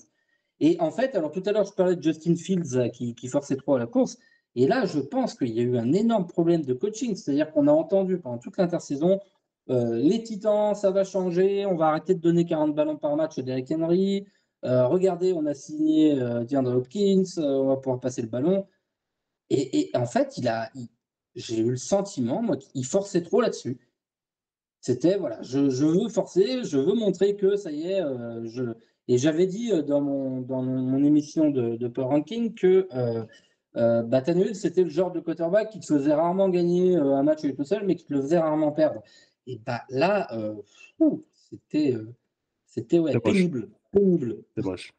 Speaker 2: Et en fait, alors tout à l'heure, je parlais de Justin Fields qui forçait trop à la course. Et là, je pense qu'il y a eu un énorme problème de coaching. C'est-à-dire qu'on a entendu pendant toute l'intersaison, les Titans, ça va changer, on va arrêter de donner 40 ballons par match à Derrick Henry. Regardez, on a signé DeAndre Hopkins, on va pouvoir passer le ballon. Et en fait, j'ai eu le sentiment, moi, qu'il forçait trop là-dessus. C'était, voilà, je veux forcer, je veux montrer que ça y est, et j'avais dit dans mon émission de Power Ranking que Tannehill, c'était le genre de quarterback qui te faisait rarement gagner un match tout seul, mais qui te le faisait rarement perdre. Et bah là, c'était ouais,
Speaker 3: C'est moche.
Speaker 2: pénible, pénible.
Speaker 3: C'est moche.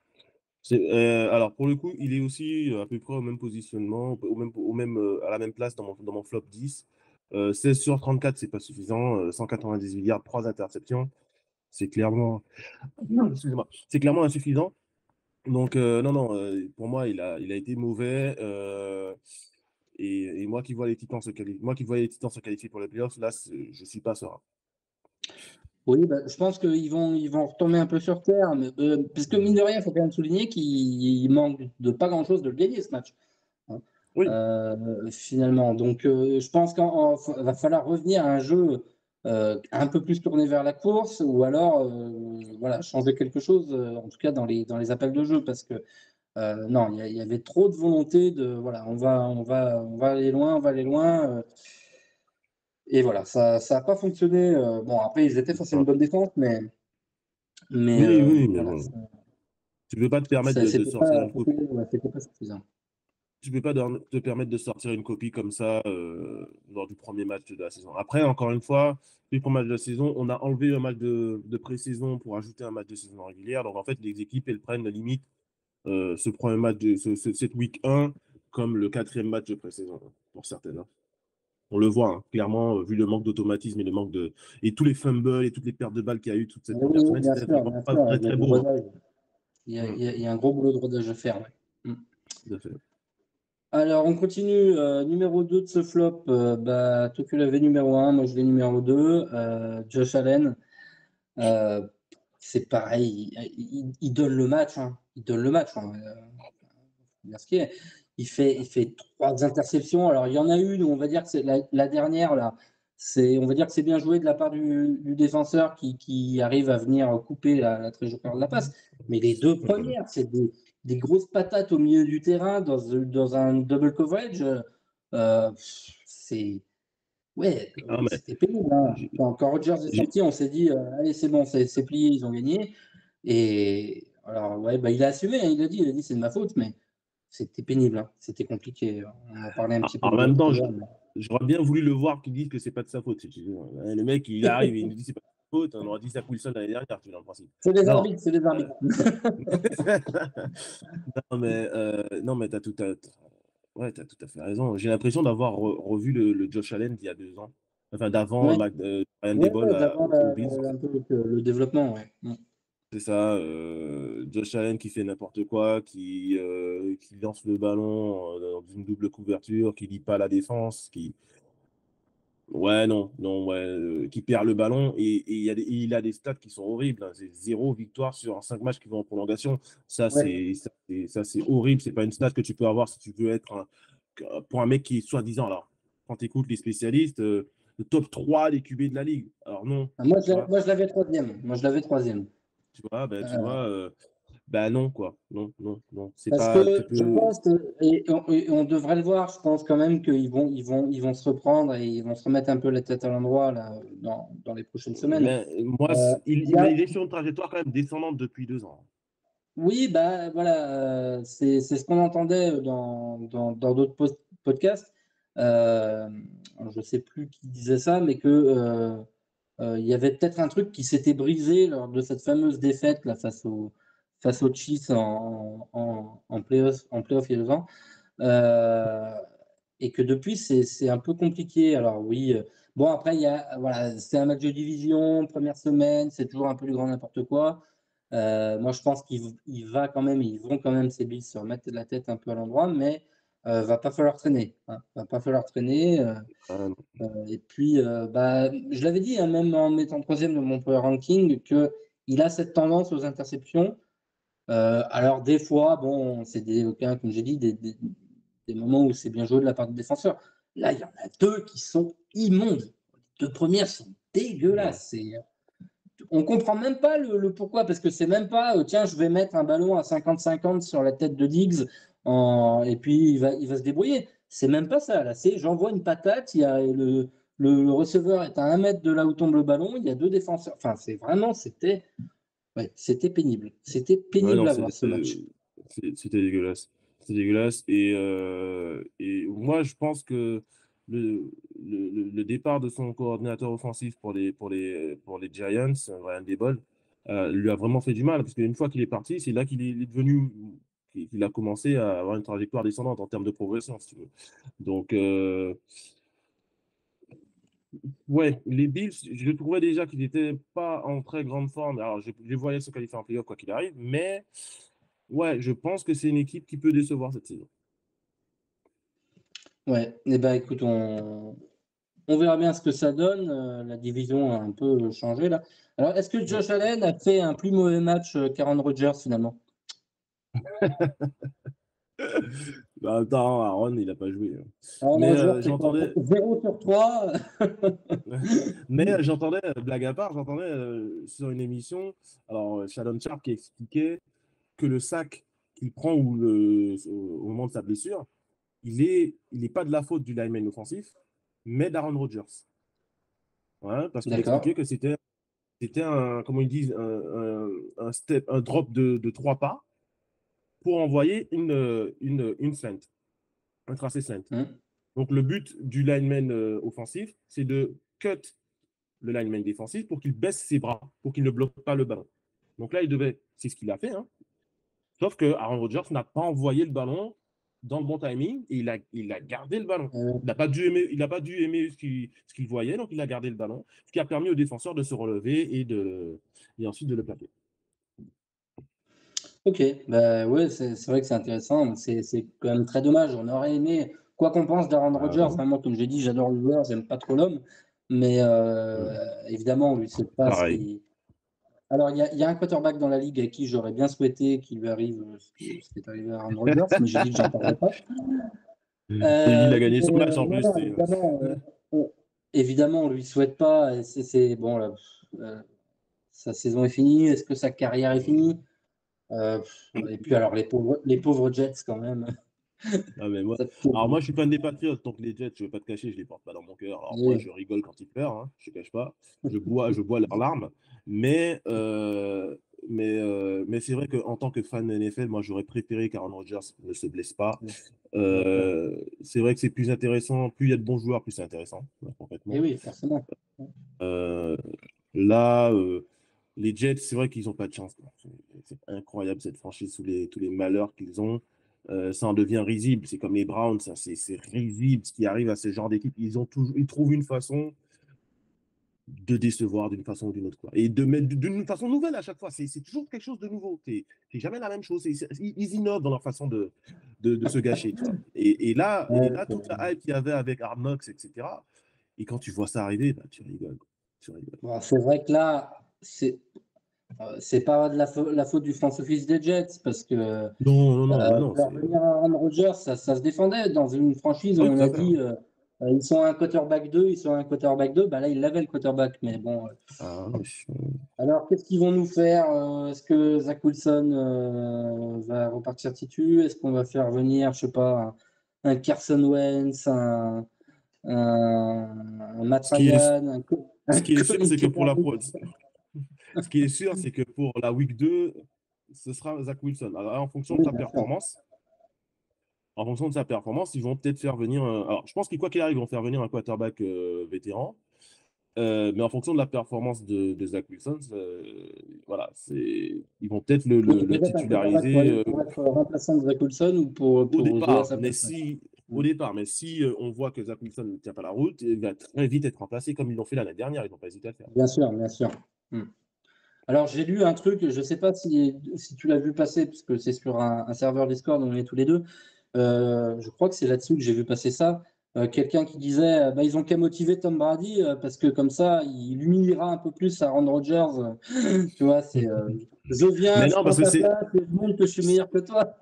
Speaker 3: Alors, pour le coup, il est aussi à peu près au même positionnement, à la même place dans mon flop 10. 16 sur 34, c'est pas suffisant. 198 milliards, 3 interceptions. C'est clairement, excusez-moi, c'est clairement insuffisant. Donc, non, non, pour moi, il a été mauvais. Et moi qui vois les Titans moi qui vois les Titans se qualifier pour les playoffs, là, je suis pas serein.
Speaker 2: Oui, bah, je pense ils vont retomber un peu sur terre, mais, parce que mine de rien, il faut quand même souligner qu'il manque de pas grand-chose de le gagner ce match. Hein.
Speaker 3: Oui,
Speaker 2: Finalement. Donc, je pense qu'il va falloir revenir à un jeu un peu plus tourné vers la course ou alors voilà, changer quelque chose, en tout cas dans les appels de jeu, parce que non, il y avait trop de volonté de voilà, on va aller loin, on va aller loin. Et voilà, ça n'a pas fonctionné. Bon, après, ils étaient face à une bonne défense,
Speaker 3: oui, oui, mais
Speaker 2: voilà,
Speaker 3: bon, tu peux pas te permettre de sortir une copie.
Speaker 2: ouais, c'était pas suffisant.
Speaker 3: Tu peux pas te permettre de sortir une copie comme ça lors du premier match de la saison. Après, encore une fois, le premier match de la saison, on a enlevé un match de pré-saison pour ajouter un match de saison régulière. Donc, en fait, les équipes, elles prennent la limite ce premier match, cette week 1 comme le quatrième match de pré-saison, pour certaines. Hein. On le voit, hein, clairement, vu le manque d'automatisme et le manque de. Et tous les fumbles et toutes les pertes de balles qu'il y a eu toute cette
Speaker 2: Oui,
Speaker 3: première
Speaker 2: oui,
Speaker 3: semaine, c'était vraiment
Speaker 2: bien
Speaker 3: pas
Speaker 2: sûr,
Speaker 3: très,
Speaker 2: il y a
Speaker 3: très
Speaker 2: du
Speaker 3: beau. Hein.
Speaker 2: rodage. Il y a un gros boulot de rodage à faire. Ouais. Mm.
Speaker 3: Tout à fait.
Speaker 2: Alors, on continue. Numéro 2 de ce flop, toi, tu l'avais numéro 1, moi je l'ai numéro 2. Josh Allen, euh, c'est pareil, il donne le match. Hein. Il donne le match. Hein. Bien ce qui est. Il fait trois interceptions. Alors, il y en a une où on va dire que c'est la dernière, là. On va dire que c'est bien joué de la part du défenseur qui arrive à venir couper la trajectoire de la passe. Mais les deux premières, c'est des grosses patates au milieu du terrain dans un double coverage. Euh, c'est. Ouais,
Speaker 3: Ah, mais
Speaker 2: c'était pénible. Hein.
Speaker 3: j'ai-
Speaker 2: Quand Rodgers est
Speaker 3: j'ai-
Speaker 2: sorti, on s'est dit, allez, c'est bon, c'est plié, ils ont gagné. Et alors, ouais, il a assumé, hein, il a dit, c'est de ma faute, mais c'était pénible, hein. C'était compliqué. On en parlait un petit peu
Speaker 3: en
Speaker 2: de
Speaker 3: même temps,
Speaker 2: tout à l'heure.
Speaker 3: j'aurais bien voulu le voir qui dise que c'est pas de sa faute. Si tu veux. Le mec, il arrive et il nous dit c'est pas de sa faute. On aurait dit ça Wilson l'année dernière, tu vois, dans le principe.
Speaker 2: C'est les
Speaker 3: Non.
Speaker 2: arbitres, c'est les
Speaker 3: Euh,
Speaker 2: arbitres.
Speaker 3: non, mais ouais, t'as tout à fait raison. J'ai l'impression d'avoir revu le Josh Allen d'il y a 2 ans. Enfin, d'avant
Speaker 2: Ouais,
Speaker 3: Ryan
Speaker 2: ouais,
Speaker 3: Dable
Speaker 2: d'avant
Speaker 3: aux Bills.
Speaker 2: un peu le développement, ouais. Mm.
Speaker 3: C'est ça, Josh Allen qui fait n'importe quoi, qui lance le ballon dans une double couverture, qui lit pas la défense, qui. Ouais, non, non, ouais, qui perd le ballon et il a des stats qui sont horribles, hein. C'est 0 victoire sur 5 matchs qui vont en prolongation.
Speaker 2: Ouais.
Speaker 3: Ça, c'est horrible. C'est pas une stat que tu peux avoir si tu veux être pour un mec qui est soi-disant, alors, quand tu écoutes les spécialistes, le top 3 des QB de la ligue. Alors non,
Speaker 2: Ah, Moi,
Speaker 3: tu vois,
Speaker 2: moi, je l'avais troisième. Moi, je l'avais troisième.
Speaker 3: tu
Speaker 2: Euh,
Speaker 3: vois, bah non, quoi. Non, non, non. C'est
Speaker 2: Parce
Speaker 3: pas, tu
Speaker 2: que je
Speaker 3: peux.
Speaker 2: pense que, et on devrait le voir, je pense quand même ils vont se reprendre et ils vont se remettre un peu la tête à l'endroit là, dans les prochaines semaines.
Speaker 3: Mais moi,
Speaker 2: Euh, il y a,
Speaker 3: mais il est sur une trajectoire quand même descendante depuis 2 ans.
Speaker 2: oui, bah voilà, c'est ce qu'on entendait dans d'autres podcasts. Euh, je ne sais plus qui disait ça, mais que il y avait peut-être un truc qui s'était brisé lors de cette fameuse défaite là, face aux Chiefs en playoff il y a 2 ans. Euh, et que depuis, c'est un peu compliqué. Alors oui, bon après, voilà, c'est un match de division, première semaine, c'est toujours un peu du grand n'importe quoi. Moi, je pense ils vont quand même, ces Bills, se remettre la tête un peu à l'endroit, mais va pas falloir traîner, hein. Va pas falloir traîner.
Speaker 3: Ah,
Speaker 2: Et puis, bah, je l'avais dit, hein, même en mettant troisième de mon power ranking, qu'il a cette tendance aux interceptions. Alors, des fois, bon, c'est comme j'ai dit, des moments où c'est bien joué de la part du défenseur. Là, il y en a deux qui sont immondes. Les deux premières sont
Speaker 3: ouais.
Speaker 2: dégueulasses. On comprend même pas le pourquoi, parce que c'est même pas, tiens, je vais mettre un ballon à 50-50 sur la tête de Diggs et puis il va se débrouiller. C'est même pas ça. Là, c'est j'envoie une patate, il y a le receveur est à 1 mètre de là où tombe le ballon, il y a deux défenseurs. Enfin, c'était pénible. C'était
Speaker 3: Ouais,
Speaker 2: pénible
Speaker 3: non,
Speaker 2: à voir ce match.
Speaker 3: c'était dégueulasse. C'était dégueulasse. Et moi, je pense que le départ de son coordinateur offensif pour les Giants, Ryan Daboll, lui a vraiment fait du mal. Parce qu'une fois qu'il est parti, c'est là il est devenu, qu'il a commencé à avoir une trajectoire descendante en termes de progression, si tu veux. Donc, ouais, les Bills, je trouvais déjà qu'ils n'étaient pas en très grande forme. Alors, je les voyais se qualifier en playoff quoi qu'il arrive, mais ouais, je pense que c'est une équipe qui peut décevoir cette saison.
Speaker 2: Ouais, et ben écoute, on verra bien ce que ça donne. La division a un peu changé là. Alors, est-ce que
Speaker 3: Ouais.
Speaker 2: Josh Allen a fait un plus mauvais match qu'Aaron Rodgers finalement?
Speaker 3: Bah, attends, Aaron, il n'a pas joué, hein.
Speaker 2: Aaron
Speaker 3: Mais
Speaker 2: Rodgers, c'est quoi?
Speaker 3: j'entendais,
Speaker 2: 0 sur 3.
Speaker 3: mais j'entendais, blague à part, j'entendais sur une émission, alors Shannon Sharp qui expliquait que le sac qu'il prend au moment de sa blessure, il est pas de la faute du lineman offensif, mais d'Aaron Rodgers. Ouais, parce qu'il expliquait
Speaker 2: D'accord.
Speaker 3: que c'était un, comment ils disent, un drop de 3 pas pour envoyer une slant, un tracé slant.
Speaker 2: Hmm.
Speaker 3: Donc, le but du lineman offensif, c'est de cut le lineman défensif pour qu'il baisse ses bras, pour qu'il ne bloque pas le ballon. Donc là, c'est ce qu'il a fait, hein. Sauf que Aaron Rodgers n'a pas envoyé le ballon dans le bon timing et il a gardé le ballon.
Speaker 2: Euh,
Speaker 3: Il n'a pas dû aimer ce qu'il voyait, donc il a gardé le ballon, ce qui a permis au défenseur de se relever et ensuite de le plaquer.
Speaker 2: ok, bah ouais, c'est vrai que c'est intéressant. C'est quand même très dommage. On aurait aimé, quoi qu'on pense d'Aaron
Speaker 3: Ah,
Speaker 2: Rodgers, hein, moi, comme j'ai dit, j'adore le joueur, j'aime pas trop l'homme. Mais évidemment, lui, c'est pas ce
Speaker 3: pareil.
Speaker 2: qui. Alors, il y a un quarterback dans la ligue à qui j'aurais bien souhaité qu'il lui arrive ce qui est arrivé à Aaron Rodgers, mais j'ai dit que j'en parlerai pas.
Speaker 3: Et il a gagné son match en
Speaker 2: Non,
Speaker 3: plus.
Speaker 2: non, évidemment, on lui souhaite pas. Et bon, là, sa saison est finie. Est-ce que sa carrière est finie? Et puis alors les pauvres Jets quand même.
Speaker 3: Ah, mais moi,
Speaker 2: Ça te fait-
Speaker 3: alors moi, je suis fan des Patriots, donc les Jets, je vais pas te cacher, je les porte pas dans mon cœur. Alors moi, je
Speaker 2: Oui.
Speaker 3: rigole quand ils pleurent, hein, je te cache pas. Je bois leurs larmes. Mais, mais c'est vrai qu'en tant que fan de NFL, moi, j'aurais préféré qu'Aaron Rodgers ne se blesse pas.
Speaker 2: D'accord.
Speaker 3: C'est vrai que c'est plus intéressant, plus il y a de bons joueurs, plus c'est intéressant,
Speaker 2: Et
Speaker 3: concrètement.
Speaker 2: oui, forcément.
Speaker 3: Euh, Là, les Jets, c'est vrai qu'ils n'ont pas de chance, quoi. C'est incroyable cette franchise, tous les malheurs qu'ils ont. Ça en devient risible. C'est comme les Browns, ça, c'est risible ce qui arrive à ce genre d'équipe. Ils trouvent une façon de décevoir d'une façon ou d'une autre, quoi. Et de mettre d'une façon nouvelle à chaque fois. C'est toujours quelque chose de nouveau. C'est jamais la même chose. Ils innovent dans leur façon de se gâcher, tu vois. Et là, toute la hype qu'il y avait avec Hard Knocks, etc., Et quand tu vois ça arriver, bah, tu rigoles. Tu rigoles.
Speaker 2: Bon, c'est vrai que là, c'est pas de la faute du front office des Jets, parce que
Speaker 3: Non, non, non, bah non,
Speaker 2: faire
Speaker 3: c'est.
Speaker 2: venir Aaron Rodgers, ça se défendait. Dans une franchise,
Speaker 3: Ah oui,
Speaker 2: on
Speaker 3: tout à
Speaker 2: a
Speaker 3: fait.
Speaker 2: dit ils sont un quarterback 2, ils sont un quarterback 2. Bah là, ils l'avaient le quarterback. Mais bon.
Speaker 3: Ah, oui.
Speaker 2: Alors, qu'est-ce qu'ils vont nous faire? Est-ce que Zach Wilson va repartir titu? Est-ce qu'on va faire venir, je sais pas, un Carson Wentz, un Matt
Speaker 3: Ce qui est,
Speaker 2: Ryan, un
Speaker 3: ce qui est sûr,
Speaker 2: Colin
Speaker 3: c'est que pour la
Speaker 2: Kaepernick?
Speaker 3: pro- ce qui est sûr, c'est que pour la week 2, ce sera Zach Wilson. Alors, en fonction de
Speaker 2: Oui,
Speaker 3: sa
Speaker 2: bien sûr.
Speaker 3: performance, ils vont peut-être faire venir. Alors, je pense que quoi qu'il arrive, ils vont faire venir un quarterback vétéran. Mais en fonction de la performance de Zach Wilson, voilà, ils vont peut-être
Speaker 2: Oui,
Speaker 3: le
Speaker 2: peut-être un quarterback
Speaker 3: titulariser
Speaker 2: pour être remplaçant de Zach Wilson ou
Speaker 3: au
Speaker 2: pour jouer à
Speaker 3: départ.
Speaker 2: sa place.
Speaker 3: Au départ, mais si on voit que Zach Wilson ne tient pas la route, il va très vite être remplacé comme ils l'ont fait l'année dernière. Ils n'ont pas hésité à le faire.
Speaker 2: Bien sûr, bien sûr. Hmm. Alors, j'ai lu un truc, je ne sais pas si tu l'as vu passer, parce que c'est sur un serveur Discord, on est tous les deux. Je crois que c'est là-dessus que j'ai vu passer ça. Quelqu'un qui disait bah, ils ont qu'à motiver Tom Brady parce que comme ça, il humiliera un peu plus Aaron Rodgers. Tu vois, c'est je viens,
Speaker 3: Mais
Speaker 2: je
Speaker 3: non,
Speaker 2: prends
Speaker 3: parce que
Speaker 2: ta place et je montre que je suis meilleur que toi.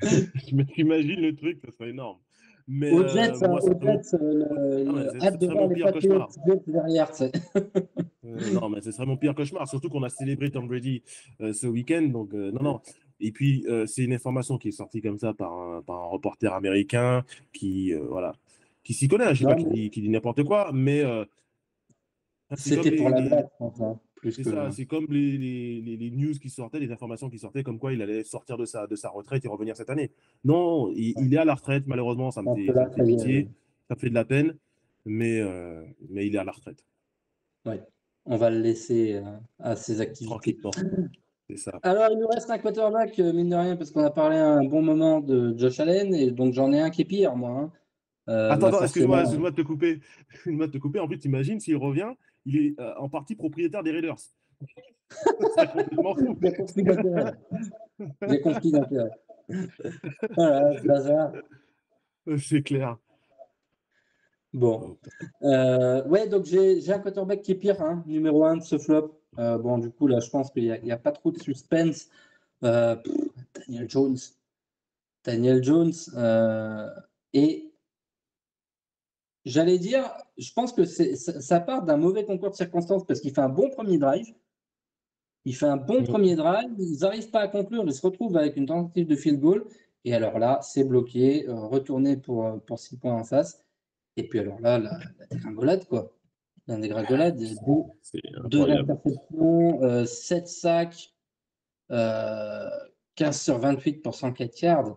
Speaker 3: je m'imagine le truc, ça serait énorme. Mais
Speaker 2: Aux Jets,
Speaker 3: moi,
Speaker 2: aux Jets
Speaker 3: ah, mais
Speaker 2: hâte
Speaker 3: ce
Speaker 2: de
Speaker 3: serait
Speaker 2: voir
Speaker 3: mon
Speaker 2: les
Speaker 3: pire
Speaker 2: Patriots
Speaker 3: cauchemar.
Speaker 2: Jets derrière. Tu sais.
Speaker 3: Non, mais ce serait mon pire cauchemar, surtout qu'on a célébré Tom Brady ce week-end. Donc, non, non. Et puis, c'est une information qui est sortie comme ça par un reporter américain voilà, qui s'y connaît. Je ne sais pas
Speaker 2: Non, mais
Speaker 3: qui dit n'importe quoi, mais c'est comme
Speaker 2: c'était pour la blague, je pense, hein, plus
Speaker 3: c'est
Speaker 2: que.
Speaker 3: ça, c'est comme les news qui sortaient, les informations qui sortaient, comme quoi il allait sortir de sa retraite et revenir cette année. Non, il est à la retraite, malheureusement,
Speaker 2: Je pense que là,
Speaker 3: ça me fait
Speaker 2: ça y est,
Speaker 3: pitié, ça me fait de la peine, mais il est à la retraite,
Speaker 2: ouais. On va le laisser à ses activités.
Speaker 3: tranquillement, c'est ça.
Speaker 2: Alors, il nous reste un quarterback, mine de rien, parce qu'on a parlé un bon moment de Josh Allen, et donc j'en ai un qui est pire, moi. Hein.
Speaker 3: Attends,
Speaker 2: Bah
Speaker 3: attends,
Speaker 2: forcément.
Speaker 3: excuse-moi de te couper. Excuse-moi de te couper. En plus, imagine s'il revient, il est en partie propriétaire des Raiders. Ce serait complètement fou.
Speaker 2: J'ai compris l'intérêt. J'ai compris l'intérêt. Voilà, ce bazar.
Speaker 3: C'est clair.
Speaker 2: Bon. Ouais, donc j'ai un quarterback qui est pire, hein, numéro 1 de ce flop. Bon, du coup, là, je pense qu'il n'y a pas trop de suspense. Pff, Daniel Jones. Daniel Jones. Et j'allais dire, je pense que ça part d'un mauvais concours de circonstances parce qu'il fait un bon premier drive. Il fait un bon premier drive, ils n'arrivent pas à conclure, ils se retrouvent avec une tentative de field goal. Et alors là, c'est bloqué, retourné pour 6 points en face. Et puis alors là, la dégringolade, quoi. La dégringolade,
Speaker 3: C'est
Speaker 2: deux
Speaker 3: incroyable.
Speaker 2: interceptions, 7 sacs, 15 sur 28 pour 104 yards.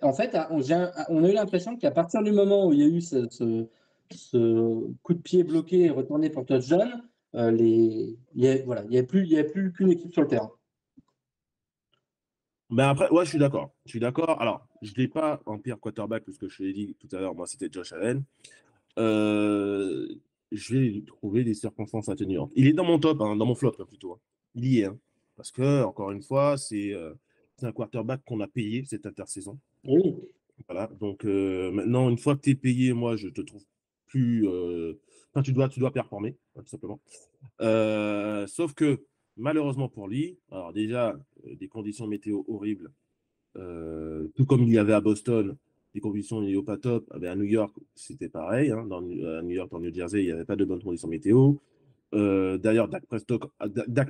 Speaker 2: En fait, on a eu l'impression qu'à partir du moment où il y a eu ce coup de pied bloqué et retourné pour touchdown, voilà, il y a plus qu'une équipe sur le terrain.
Speaker 3: Mais après, ouais, je suis d'accord. Je suis d'accord. Alors, je ne l'ai pas en pire quarterback, puisque je te l'ai dit tout à l'heure, moi, c'était Josh Allen. Euh, je vais trouver des circonstances atténuantes. Il est dans mon top, hein, dans mon flop, hein, plutôt. Hein. Il y est. Hein. Parce que, encore une fois, c'est un quarterback qu'on a payé cette intersaison.
Speaker 2: Oui,
Speaker 3: Voilà. Donc, maintenant, une fois que tu es payé, moi, je te trouve plus. Enfin, tu dois performer, hein, tout simplement. Sauf que, malheureusement pour lui, alors déjà, des conditions météo horribles, tout comme il y avait à Boston, des conditions météo pas top. À New York, c'était pareil. Hein, à New York, dans New Jersey, il n'y avait pas de bonnes conditions météo. D'ailleurs, Dak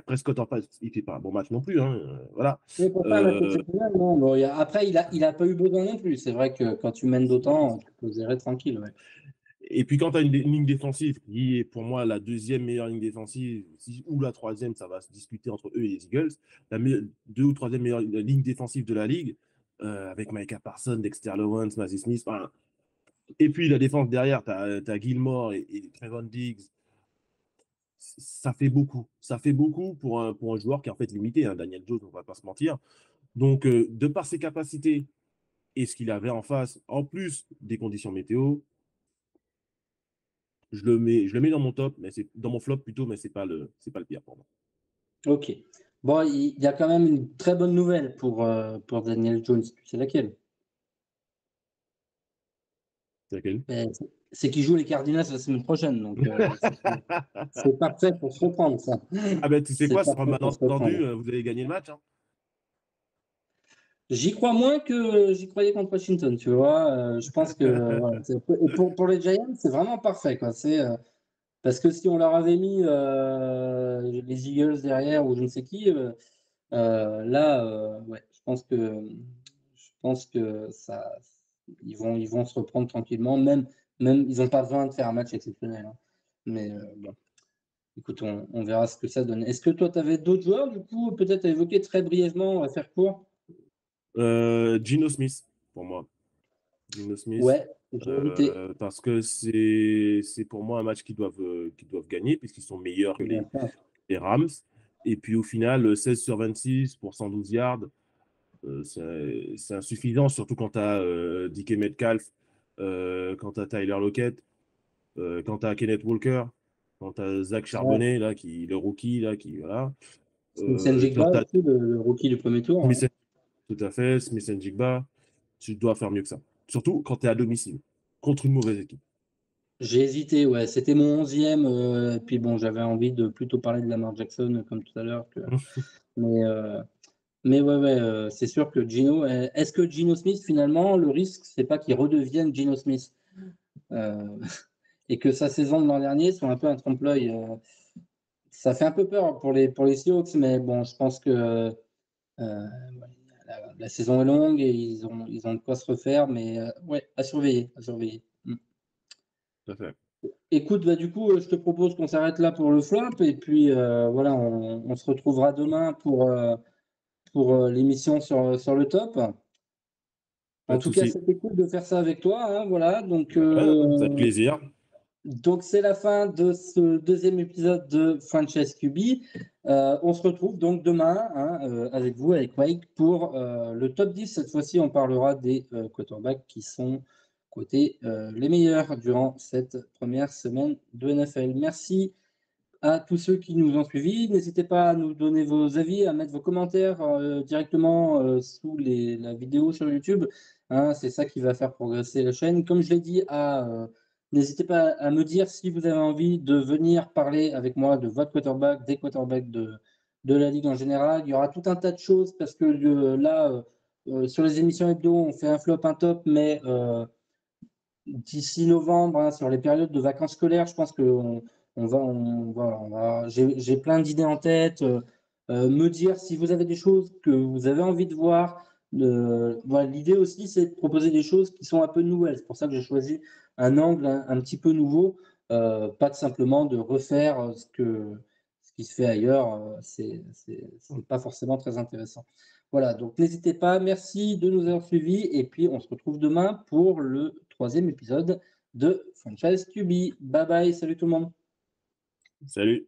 Speaker 3: Prescott en face, il ne fait pas un bon match non plus. Hein, voilà.
Speaker 2: mais pour faire un match
Speaker 3: Euh,
Speaker 2: exceptionnel, non. Bon, après, il a pas eu besoin non plus. C'est vrai que quand tu mènes d'autant, tu peux gérer tranquille. Ouais.
Speaker 3: et puis quand tu as une ligne défensive qui est pour moi la deuxième meilleure ligne défensive, ou la troisième, ça va se discuter entre eux et les Eagles, deux ou troisième meilleure ligne défensive de la ligue, avec Micah Parsons, Dexter Lawrence, Mazi Smith. Enfin, et puis la défense derrière, tu as Gilmore et Trevon Diggs. Ça fait beaucoup. Ça fait beaucoup pour un joueur qui est en fait limité, hein, Daniel Jones, on ne va pas se mentir. Donc, de par ses capacités et ce qu'il avait en face, en plus des conditions météo, je le mets dans mon top, mais c'est dans mon flop plutôt, mais c'est pas le pire pour moi.
Speaker 2: Ok. Bon, il y a quand même une très bonne nouvelle pour Daniel Jones. Tu sais laquelle?
Speaker 3: C'est laquelle?
Speaker 2: C'est qu'ils jouent les Cardinals la semaine prochaine, donc c'est parfait pour se reprendre, ça.
Speaker 3: Ah ben, tu sais
Speaker 2: C'est
Speaker 3: quoi, sur un
Speaker 2: parfait pour se
Speaker 3: malentendu,
Speaker 2: reprendre.
Speaker 3: vous allez gagner le match, hein.
Speaker 2: J'y crois moins que j'y croyais contre Washington, tu vois. Je pense que voilà, et pour les Giants, c'est vraiment parfait, quoi. Parce que si on leur avait mis les Eagles derrière ou je ne sais qui, là, ouais, je pense que ça, ils vont se reprendre tranquillement. Même ils n'ont pas besoin de faire un match exceptionnel, hein. Mais bon, écoute, on verra ce que ça donne. Est-ce que toi, tu avais d'autres joueurs, du coup, peut-être à évoquer très brièvement, on va faire court?
Speaker 3: Geno Smith, pour moi. Geno Smith,
Speaker 2: Ouais, j'ai noté.
Speaker 3: parce que c'est pour moi un match qu'ils doivent gagner, puisqu'ils sont meilleurs que
Speaker 2: Bien
Speaker 3: les,
Speaker 2: sûr.
Speaker 3: les Rams. Et puis au final, 16 sur 26 pour 112 yards, c'est insuffisant, surtout quand tu as DK Metcalf, quand tu as Tyler Lockett, quand tu as Kenneth Walker, quand tu as Zach
Speaker 2: Ouais.
Speaker 3: Charbonnet, là, le rookie, là, voilà. Quand
Speaker 2: Smith-Njigba
Speaker 3: tu as
Speaker 2: aussi, le rookie du premier tour, hein.
Speaker 3: Smith, tout à fait, Smith Jigba, tu dois faire mieux que ça. Surtout quand tu es à domicile, contre une mauvaise équipe.
Speaker 2: J'ai hésité, ouais. C'était mon 11e. Puis bon, j'avais envie de plutôt parler de Lamar Jackson, comme tout à l'heure. Mais, euh, mais ouais, ouais, c'est sûr que Gino. Est-ce que Gino Smith, finalement, le risque, c'est pas qu'il redevienne Gino Smith euh, et que sa saison de l'an dernier soit un peu un trompe-l'œil. Ça fait un peu peur pour les Seahawks, mais bon, je pense que ouais, la saison est longue et ils ont de quoi se refaire, mais ouais, à surveiller, à surveiller.
Speaker 3: Tout à fait.
Speaker 2: Écoute, bah, du coup, je te propose qu'on s'arrête là pour le flop et puis voilà, on se retrouvera demain pour l'émission sur le top.
Speaker 3: Pas
Speaker 2: En
Speaker 3: de
Speaker 2: tout cas,
Speaker 3: souci.
Speaker 2: c'était cool de faire ça avec toi, hein, voilà. Donc,
Speaker 3: Ça fait plaisir.
Speaker 2: c'est la fin de ce deuxième épisode de Franchise QB. On se retrouve donc demain, hein, avec vous, avec Mike, pour le top 10. Cette fois-ci, on parlera des quarterbacks qui sont cotés les meilleurs durant cette première semaine de NFL. Merci à tous ceux qui nous ont suivis. N'hésitez pas à nous donner vos avis, à mettre vos commentaires directement sous la vidéo sur YouTube, hein. C'est ça qui va faire progresser la chaîne. Comme je l'ai dit, n'hésitez pas à me dire si vous avez envie de venir parler avec moi de votre quarterback, des quarterbacks de la ligue en général. Il y aura tout un tas de choses parce que là, sur les émissions hebdo, on fait un flop, un top, mais d'ici novembre, hein, sur les périodes de vacances scolaires, je pense que j'ai plein d'idées en tête. Me dire si vous avez des choses que vous avez envie de voir. Voilà, l'idée aussi, c'est de proposer des choses qui sont un peu nouvelles. C'est pour ça que j'ai choisi un angle un petit peu nouveau, pas de simplement de refaire ce qui se fait ailleurs. C'est pas forcément très intéressant. Voilà, donc n'hésitez pas. Merci de nous avoir suivis. Et puis, on se retrouve demain pour le troisième épisode de Franchise QB. Bye bye, salut tout le monde.
Speaker 3: Salut.